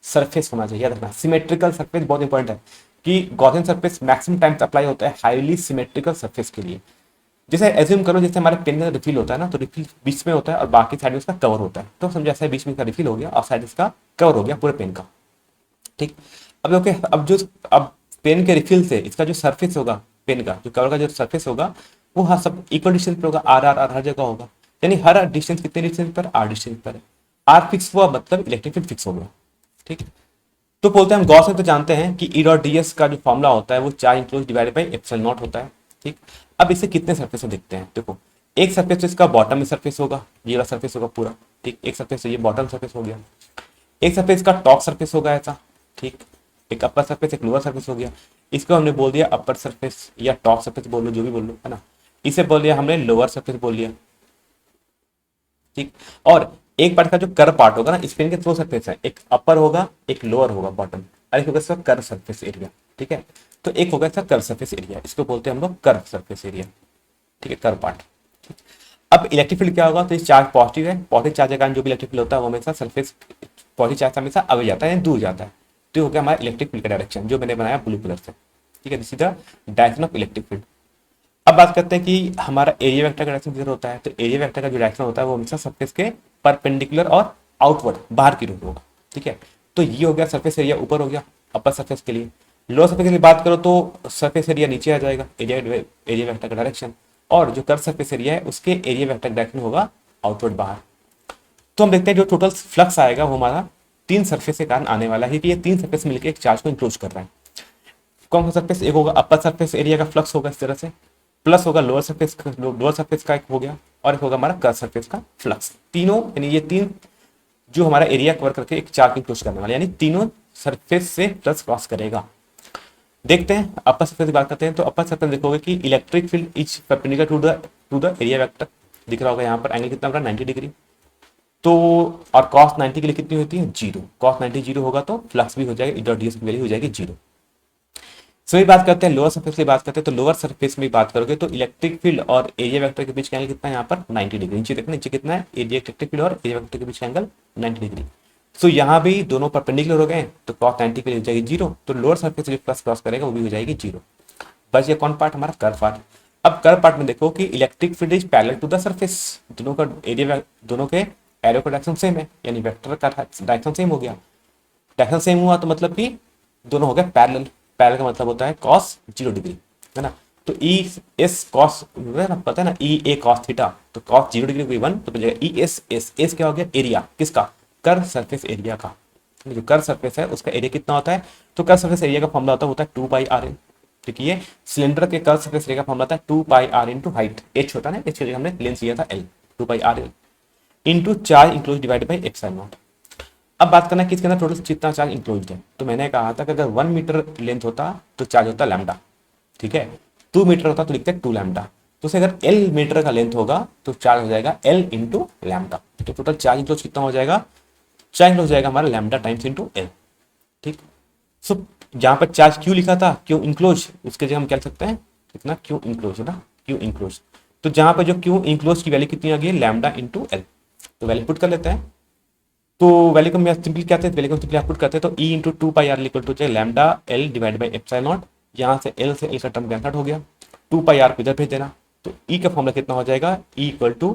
A: सरफेस होना चाहिए, याद रखना सिमेट्रिकल सरफेस बहुत इंपॉर्टेंट है कि Gaussian surface maximum times apply होता है हाईली सिमेट्रिकल सरफेस के लिए। जैसे एज्यूम करो जैसे हमारे पेन का रिफिल होता है ना, तो रिफिल बीच में होता है और बाकी साइड में उसका कवर होता है, तो समझो ऐसा बीच में इसका रिफिल हो गया और साइड इसका कवर हो गया पूरे पेन का, ठीक। अब ओके, अब पेन के रिफिल से इसका जो सरफेस होगा, पेन का जो कवर का जो सरफेस होगा वो हाँ सब इक्वल डिस्टेंस पे होगा, आर आर आर हर जगह होगा। यानी हर डिस्टेंस कितने डिस्टेंस पर, आर डिस्टेंस पर है। आर फिक्स हुआ मतलब इलेक्ट्रिक फील्ड फिक्स हो गया। ठीक है, तो बोलते हैं हम गॉस में तो जानते हैं कि ई डॉट डी एस का जो फॉर्मूला होता है वो charge enclose divided by epsilon not होता है। ठीक, अब इसे कितने सरफेस में देखते हैं, देखो एक सरफेस तो इसका बॉटम में सरफेस होगा, ये वाला सरफेस होगा पूरा। ठीक, एक सरफेस तो ये बॉटम सरफेस हो गया, एक सरफेस का टॉप सरफेस होगा ऐसा। ठीक, एक अपर सरफेस एक लोअर सरफेस हो गया। इसको हमने बोल दिया अपर सरफेस या टॉप सरफेस बोल लो, जो भी बोल लो, है ना। इसे बोल दिया हमने लोअर सरफेस बोल लिया। ठीक, और एक पार्ट का जो कर पार्ट होगा ना, इस पे इनके दो सरफेस है, एक अपर होगा एक लोअर होगा बॉटम, और एक होगा इसका कर सरफेस एरिया। ठीक है, तो एक होगा इसका कर सरफेस एरिया, इसको बोलते हैं हम लोग कर सरफेस एरिया। ठीक है, कर पार्ट। अब इलेक्ट्रिक फील्ड क्या होगा, तो ये चार्ज पॉजिटिव है, पॉजिटिव चार्ज के कारण जो भी इलेक्ट्रिक फील्ड होता है वो हमेशा सरफेस, पॉजिटिव चार्ज हमेशा अवे जाता है, दूर जाता है। तो ये हो गया हमारा इलेक्ट्रिक फील्ड का डायरेक्शन, जो मैंने बनाया ब्लू कलर से। ठीक है, this is the direction of electric field. अब बात करते हैं कि हमारा एरिया वेक्टर का डायरेक्शन किधर होता है, तो एरिया वेक्टर का जो डायरेक्शन होता है वो हमेशा सरफेस के परपेंडिकुलर और आउटवर्ड बाहर की रूप होगा। ठीक है, तो ये हो गया सरफेस एरिया ऊपर हो गया अपर सरफेस के लिए। लोअर सरफेस के लिए बात करो तो सरफेस एरिया नीचे आ जाएगा, एरिया वेक्टर का डायरेक्शन, और जो कर सरफेस एरिया है उसके एरिया वेक्टर डायरेक्शन होगा आउटवर्ड बाहर। तो हम देखते हैं जो टोटल फ्लक्स आएगा वो हमारा तीन सरफेस के कारण आने वाला है कि ये तीन सरफेस मिलकर एक चार्ज को इंक्लोज कर रहा है। कौन सा सरफेस, एक होगा अपर सरफेस एरिया का फ्लक्स होगा इस तरह से, प्लस होगा लोअर सरफेस का एक हो गया, और एक होगा हमारा कर सरफेस का फ्लक्स। तीनों यानी ये तीन जो हमारा एरिया कवर करके एक चार्ज इंक्लोज करने वाला, यानी तीनों सरफेस से फ्लक्स क्रॉस करेगा। देखते हैं अपर सरफेस की बात करते हैं, तो अपर सरफेस देखोगे कि electric field is perpendicular to the area vector, दिख रहा होगा यहाँ पर एंगल कितना बड़ा 90 डिग्री। तो और कॉस 90 के लिए कितनी होती है, जीरो। कॉस 90 जीरो होगा तो फ्लक्स भी हो जाएगा, ई डॉट डी एस की वैल्यू हो जाएगी जीरो। सो बात करते हैं लोअर सरफेस की बात करते हैं, तो लोअर सरफेस में बात करोगे तो इलेक्ट्रिक फील्ड और एरिया वेक्टर के बीच का एंगल कितना है यहाँ पर 90 डिग्री। नीचे देखो नीचे कितना है, एरिया इलेक्ट्रिक फील्ड और एरिया वेक्टर के बीच का एंगल 90 डिग्री। सो यहाँ भी दोनों परपेंडिकुलर हो गए, तो कॉस 90 के लिए हो जाएगी जीरो, तो लोअर सरफेस जो प्लस क्रॉस करेगा वो भी हो जाएगी जीरो। बस ये कौन पार्ट, हमारा कर पार्ट। अब कर पार्ट में देखो कि electric field is parallel to the surface, दोनों का एरिया दोनों के एरो का डायरेक्शन सेम है, यानी वेक्टर का डायरेक्शन सेम हो गया। डायरेक्शन सेम हुआ तो मतलब कि दोनों हो गए पैरेलल। पैरेलल का मतलब होता है कॉस 0 डिग्री, है ना। तो ई एस कॉस, पता है ना, ई ए कॉस थीटा, तो कॉस 0 डिग्री कोई 1 तो बचेगा ई एस एस। एस क्या हो गया, एरिया किसका, कर सरफेस एरिया का। जो कर सरफेस है उसका एरिया कितना होता है, तो कर सरफेस एरिया का फॉर्मूला होता है 2 पाई आर एन। ठीक है, सिलेंडर के कर सरफेस एरिया का फॉर्मूला होता है 2 pi are into height, H होता है ना, एच हमने लेंथ लिया था L, 2 pi R L into charge enclose divide by epsilon naught. अब बात करना है कि इसके अंदर टोटल कितना चार्ज इंक्लोज है, तो मैंने कहा था कि अगर 1 मीटर लेंथ होता तो चार्ज होता लैम्डा। ठीक है, 2 मीटर होता तो लिखते हैं 2 लैम्डा। तो अगर एल मीटर का लेंथ होगा तो चार्ज हो जाएगा एल इंटू लैम्डा। तो टोटल चार्ज इंक्लोज कितना हो जाएगा, चार्ज इंक्लोज हो जाएगा हमारा लैम्डा टाइम्स इंटू एल। ठीक, सो जहां पर चार्ज क्यू लिखा था, क्यू इंक्लोज, उसके जगह हम क्या लिख सकते हैं, कितना क्यू इंक्लोज है ना, क्यू इंक्लोज। तो जहां पर जो क्यू इंक्लोज की वैल्यू कितनी आ गई, लैम्डा इंटू एल। तो वैल्यू पुट कर लेते हैं, तो वैल्यू को सिंपली क्या थे, वैल्यू को सिंपली पुट करते हैं, तो E into 2 pi r equal to lambda l divide by epsilon naught. यहाँ से एल का टर्म कैंसल हो गया, 2 पाई आर को इधर भेज देना, तो ई का फॉर्मूला कितना हो जाएगा, ई इक्वल टू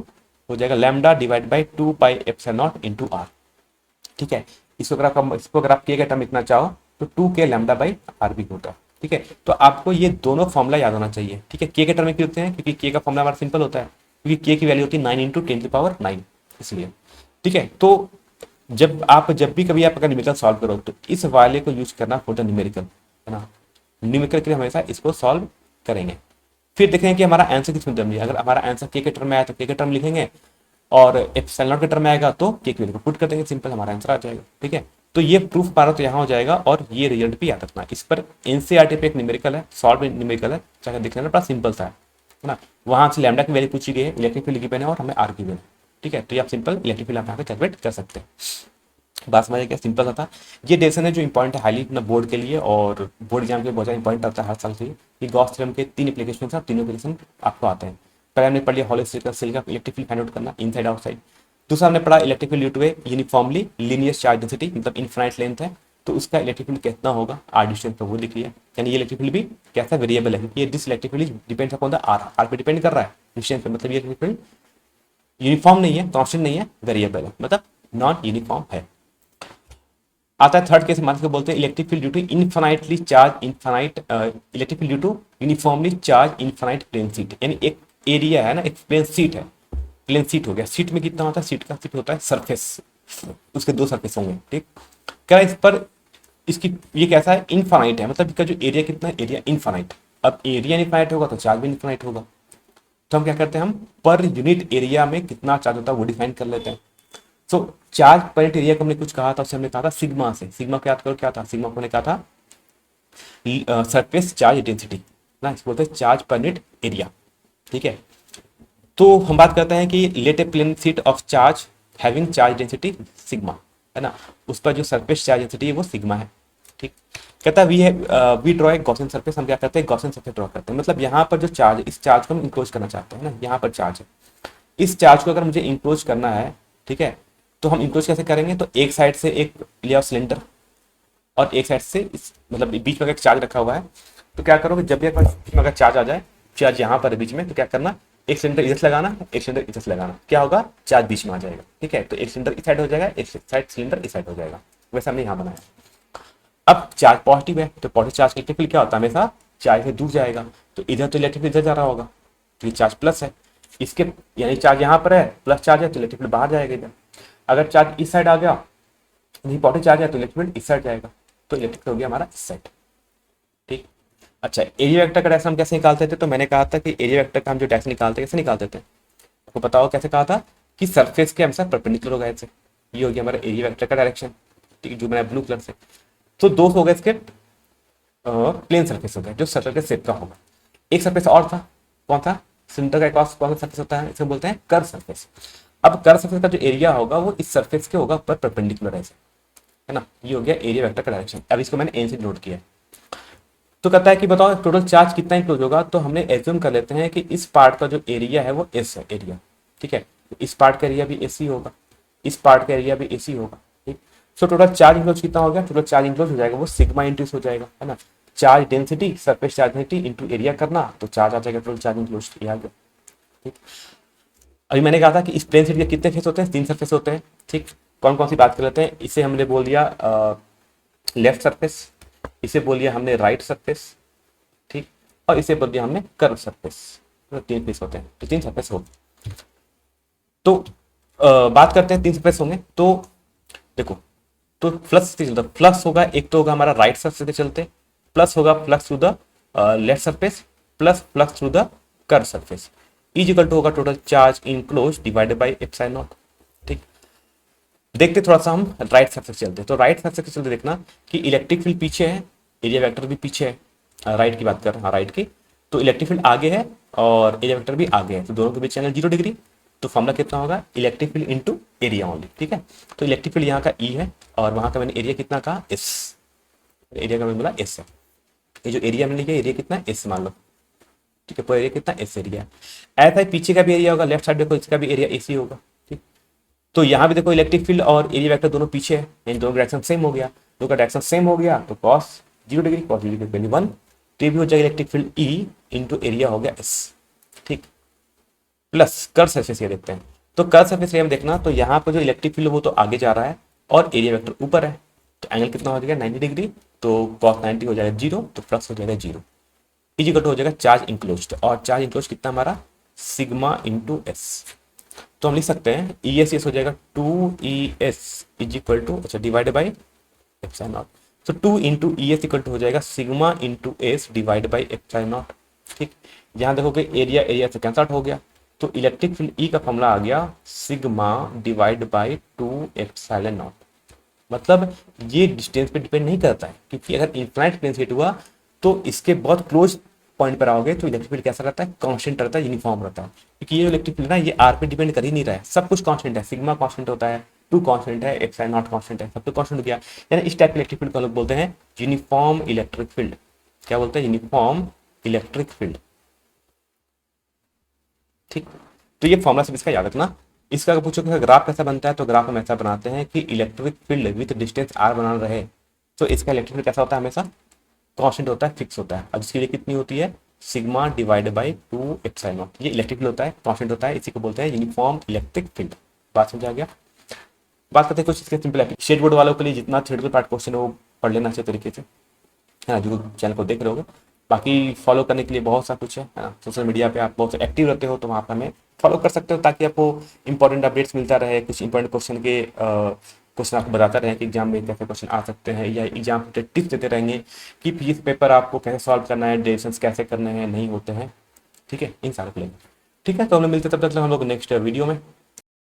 A: हो जाएगा lambda divide by 2 pi epsilon naught into r. ठीक है, इसको अगर आप के का टर्म इतना चाहो तो 2 के लैम्डा बाई आर भी होता है। ठीक है, तो आपको ये दोनों फॉर्मूला याद होना चाहिए। ठीक है, के टर्म में क्यों होते हैं, क्योंकि के का फॉर्मूला हमारा सिंपल होता है, क्योंकि के की वैल्यू होती है 9 इंटू 10⁹ इसलिए। ठीक है, तो जब भी कभी आप अगर न्यूमेरिकल सॉल्व करो तो इस वाले को यूज करना फॉर द न्यूमेरिकल, है ना। न्यूमेरिकल के लिए हमेशा इसको सॉल्व करेंगे, फिर देखेंगे कि हमारा आंसर किस में टर्म है। अगर हमारा आंसर के टर्म में आया तो के टर्म लिखेंगे, और एप्सिलॉन नॉट के टर्म में आएगा तो के की वैल्यू को पुट कर देंगे, सिंपल हमारा आंसर आ जाएगा। ठीक है, तो ये प्रूफ पारा तो यहाँ हो जाएगा, और ये रिजल्ट भी याद रखना। इस पर एनसीईआरटी पे एक न्यूमेरिकल है, सॉल्व न्यूमेरिकल है, चाहे देख लेना, बड़ा सिंपल सा है ना। वहां से लैम्डा की वैल्यू पूछी गई है, इलेक्ट्रिक फील्ड गिवन है और हमें आर की वैल्यू। ठीक है, तो ये आप सिंपल इलेक्ट्रिक फील्ड आप यहाँ पे कैलकुलेट कर सकते हैं। बात समझ क्या, सिंपल सा था। ये डेरिवेशन है जो इंपॉर्टेंट है हाईली अपना बोर्ड के लिए, और बोर्ड एग्जाम के लिए बहुत ज़्यादा इंपॉर्टेंट आता है हर साल के लिए। ये गॉस थ्योरम के 3 एप्लीकेशन है और तीनों एप्लीकेशन आपको आते हैं। पहले हमने पढ़ लिया हॉलोस्फेरिकल सेल का इलेक्ट्रिक फील्ड फाइंड आउट करना, इनसाइड आउटसाइड। दूसरा हमने पढ़ा electric field due to a uniformly linear charge density, मतलब इनफाइनाइट लेंथ है तो उसका इलेक्ट्रिक फील्ड कितना होगा, आर डिस्टेंस पर वो लिख लिया। यानी ये इलेक्ट्रिक फील्ड भी कैसा वेरिएबल है, क्योंकि ये this electric field depends upon the r पे डिपेंड कर रहा है डिस्टेंस पे, मतलब ये इलेक्ट्रिक फील्ड यूनिफॉर्म नहीं है, कांस्टेंट नहीं है, वेरिएबल है, मतलब नॉन यूनिफॉर्म है। आता है थर्ड केस, हमारे को बोलते हैं electric field due to infinitely charge infinite electric field due to uniformly charge infinite plane sheet. यानी एक एरिया है ना, एक प्लेन शीट है, प्लेन सीट हो गया, सीट में कितना होता है, सीट का सीट होता है सरफेस, उसके दो सरफेस होंगे, ठीक। क्या इस पर इसकी ये कैसा है, इनफाइनाइट है, मतलब इसका जो एरिया कितना है, एरिया इनफाइनाइट। अब एरिया इनफाइनाइट होगा तो चार्ज भी इनफाइनाइट होगा। तो हम क्या करते हैं, हम पर यूनिट एरिया में कितना चार्ज होता है वो डिफाइन कर लेते हैं। सो चार्ज पर यूनिट एरिया को हमने कुछ कहा था, उससे हमने कहा था सिग्मा से। सिग्मा को याद करो क्या था, सिग्मा को हमने कहा था सरफेस चार्ज इंटेंसिटी ना, इसको बोलते हैं चार्ज पर यूनिट एरिया, ठीक है। तो हम बात करते हैं कि let a plane sheet of charge having charge density sigma, है ना, उस पर जो सरफेस चार्ज डेंसिटी है वो सिग्मा है, ठीक। कहता है we draw a Gaussian surface, हम क्या करते हैं, गॉसियन सरफेस ड्रॉ करते हैं। मतलब यहाँ पर जो चार्ज, इस चार्ज को हम इंक्लोज करना चाहते हैं ना, यहाँ पर चार्ज है, इस चार्ज को अगर मुझे इंक्लोज करना है, ठीक है, तो हम इंक्लोज कैसे करेंगे, तो एक साइड से एक लिया सिलेंडर और एक साइड से इस मतलब बीच में एक चार्ज रखा हुआ है। तो क्या करोगे, जब भी अगर चार्ज आ जाए, चार्ज यहाँ पर बीच में, तो क्या करना, एक सिलेंडर इधर से लगाना, एक सिलेंडर इधर से लगाना, क्या होगा, चार्ज बीच में आ जाएगा, ठीक है। तो एक सिलेंडर इस साइड हो जाएगा, एक साइड सिलेंडर इस साइड हो जाएगा, वैसे हमने यहाँ बनाया। अब चार्ज पॉजिटिव है तो पॉजिटिव चार्ज इलेक्ट्रिक फील्ड क्या होता है, हमेशा चार्ज से दूर जाएगा, तो इधर तो इलेक्ट्रिक इधर जा रहा होगा, तो ये चार्ज प्लस है, इसके यानी चार्ज यहाँ पर है, प्लस चार्ज है तो इलेक्ट्रिक फील्ड बाहर जाएगा इधर। अगर चार्ज इस साइड आ गया, नहीं पॉजिटिव चार्ज है तो इलेक्ट्रिक फील्ड इस साइड जाएगा, तो इलेक्ट्रिक हो गया हमारा इस साइड, ठीक। अच्छा, एरिया वेक्टर का डायरेक्शन हम कैसे निकालते थे, तो मैंने कहा था कि एरिया वेक्टर का हम जो डायरेक्शन निकालते हैं कैसे निकालते थे, आपको पता हो कैसे कहा था, कि सरफेस के हमेशा परपेंडिकुलर होगा ऐसे, ये हो गया हमारा एरिया वेक्टर का डायरेक्शन, ठीक, जो मैंने ब्लू कलर से। तो दो हो गए इसके प्लेन सरफेस हो गया जो सर्कल के शेप का होगा। एक सरफेस और था, कौन सा, सिलेंडर का क्रॉस कौन सा सरफेस होता है, इसे बोलते हैं कर्व सरफेस। अब कर्व सरफेस का जो एरिया होगा वो इस सरफेस के होगा पर परपेंडिकुलर ऐसे, है ना, ये हो गया एरिया वेक्टर का डायरेक्शन। अब इसको मैंने एन से नोट किया है। तो कहता है कि बताओ टोटल चार्ज कितना इंक्लोज होगा, तो हमने एज्यूम कर लेते हैं कि इस पार्ट का जो एरिया है वो एस है एरिया, ठीक है। इस पार्ट का एरिया भी एसी होगा, इस पार्ट का एरिया भी एसी होगा, ठीक। सो टोटल चार्ज इंक्लोज कितना हो गया, टोटल चार्ज इंक्लोज हो जाएगा वो सिग्मा इंटू हो जाएगा, है ना, charge density surface charge density into area करना, तो चार्ज आ जाएगा टोटल चार्ज इंक्लोज, ये आ गया, ठीक। अभी मैंने कहा था कि इस प्लेन शीट के कितने फेस होते हैं, 3 सरफेस होते हैं, ठीक। कौन कौन सी बात कर लेते हैं, इसे हमने बोल दिया लेफ्ट सरफेस, इसे बोल दिया हमने राइट सरफेस, ठीक, और इसे बोल दिया हमने कर्व सरफेस। तो 3 फेस होते हैं, तो 3 सरफेस हो। तो बात करते हैं 3 सरफेस होंगे, तो देखो, तो फ्लक्स से चलता, फ्लक्स होगा एक तो होगा हमारा राइट सरफेस के चलते, प्लस होगा flux through the left surface, plus flux through the curve surface, is equal to होगा total charge inclose divided by epsilon not, ठीक। देखते थोड़ा सा हम राइट सरफेस चलते, तो राइट सरफेस के चलते देखना कि इलेक्ट्रिक फील्ड पीछे है, एरिया वेक्टर भी पीछे है, राइट की बात कर रहा हूँ, राइट की, तो इलेक्ट्रिक फील्ड आगे है और एरिया वेक्टर भी आगे है, तो दोनों के बीच एंगल 0 डिग्री, तो फॉर्मूला कितना होगा, electric field into area only, ठीक है। तो इलेक्ट्रिक फील्ड यहाँ का ई है और वहाँ का मैंने एरिया कितना कहा, एस, एरिया का मैंने बोला एस है, ये जो एरिया मैंने लिखा एरिया कितना एस मान लो, ठीक है, पूरा एरिया कितना एस एरिया है। ऐसा ही पीछे का भी एरिया होगा, लेफ्ट साइड देखो इसका भी एरिया एसी होगा, ठीक। तो यहाँ भी देखो इलेक्ट्रिक फील्ड और एरिया वेक्टर दोनों पीछे है, यानी दोनों डायरेक्शन सेम हो गया, दोनों का डायरेक्शन सेम हो गया, तो cos 0 degree cos 0 degree value 1, तो ये भी हो जाएगा electric field E into area हो गया एस, ठीक। प्लस कर्व सरफेस ये देखते हैं, तो कर्व सरफेस हम देखना, तो यहाँ पर जो इलेक्ट्रिक फील्ड वो तो आगे जा रहा है और एरिया वेक्टर ऊपर है, तो एंगल कितना हो जाएगा 90 डिग्री, तो कॉस 90 हो जाएगा 0, तो फ्लक्स हो जाएगा 0, इज इक्वल टू हो जाएगा चार्ज इंक्लोज्ड, और चार्ज इंक्लोज कितना हमारा सिग्मा इंटू एस, तो हम लिख सकते हैं ई एस एस हो जाएगा 2 ES इज इक्वल टू, अच्छा डिवाइडेड बाई एप्सिलॉन नॉट, तो 2 into E s equal to हो जाएगा sigma into s divide by epsilon not, ठीक। यहाँ देखोगे एरिया एरिया से कैंसल आउट हो गया, तो इलेक्ट्रिक फील्ड ई का फॉर्मूला आ गया sigma divide by 2 epsilon not. मतलब ये डिस्टेंस पे डिपेंड नहीं करता है, क्योंकि अगर इनफाइनाइट प्लेन से हुआ तो इसके बहुत क्लोज पॉइंट पर आओगे तो इलेक्ट्रिक फील्ड कैसा रहता है, कांस्टेंट रहता है, यूनिफॉर्म रहता है, क्योंकि ये इलेक्ट्रिक फील्ड ना ये आर पे डिपेंड कर ही नहीं रहा है, सब कुछ कांस्टेंट है, सिग्मा कांस्टेंट होता है, 2 कांस्टेंट है, एप्सिलॉन नॉट कांस्टेंट है, सब तो कांस्टेंट हो गया, यानी इस टाइप के इलेक्ट्रिक फील्ड को लोग बोलते हैं यूनिफॉर्म इलेक्ट्रिक फील्ड। क्या बोलते हैं, यूनिफॉर्म इलेक्ट्रिक फील्ड, ठीक। तो ये फॉर्मूला सब इसका याद रखना। इसका अगर पूछो कि ग्राफ कैसा बनता है, तो ग्राफ हम ऐसा बनाते हैं कि electric field with distance r बना रहे, तो इसका इलेक्ट्रिक फील्ड कैसा होता है, हमेशा कांस्टेंट होता है, फिक्स होता है। अब इसके लिए कितनी होती है, sigma divide by 2 epsilon not, ये इलेक्ट्रिक फील्ड होता है, कांस्टेंट होता है, इसी को बोलते हैं यूनिफॉर्म इलेक्ट्रिक फील्ड। बात समझ आ गया। बात करते हैं कुछ इसके सिंपल एप्लीकेशन। स्टेट बोर्ड वालों के लिए जितना थ्योरेटिकल पार्ट क्वेश्चन है वो पढ़ लेना अच्छे तरीके से, है ना, जो चैनल को देख रहे होगे। बाकी फॉलो करने के लिए बहुत सा कुछ है ना, सोशल मीडिया पे आप बहुत एक्टिव रहते हो तो वहाँ पर हमें फॉलो कर सकते हो, ताकि आपको इंपॉर्टेंट अपडेट्स मिलता रहे, कुछ इंपॉर्टेंट क्वेश्चन के क्वेश्चन आपको बताता रहे कि एग्जाम में कैसे क्वेश्चन आ सकते हैं, या एग्जाम के टिप्स देते रहेंगे कि पीएस पेपर आपको कैसे सॉल्व करना है, डेरिवेशंस कैसे करने हैं, नहीं होते हैं, ठीक है, इन सारों को लेकर। ठीक है, तो हम लोग मिलते हैं, तब तक हम लोग नेक्स्ट वीडियो में।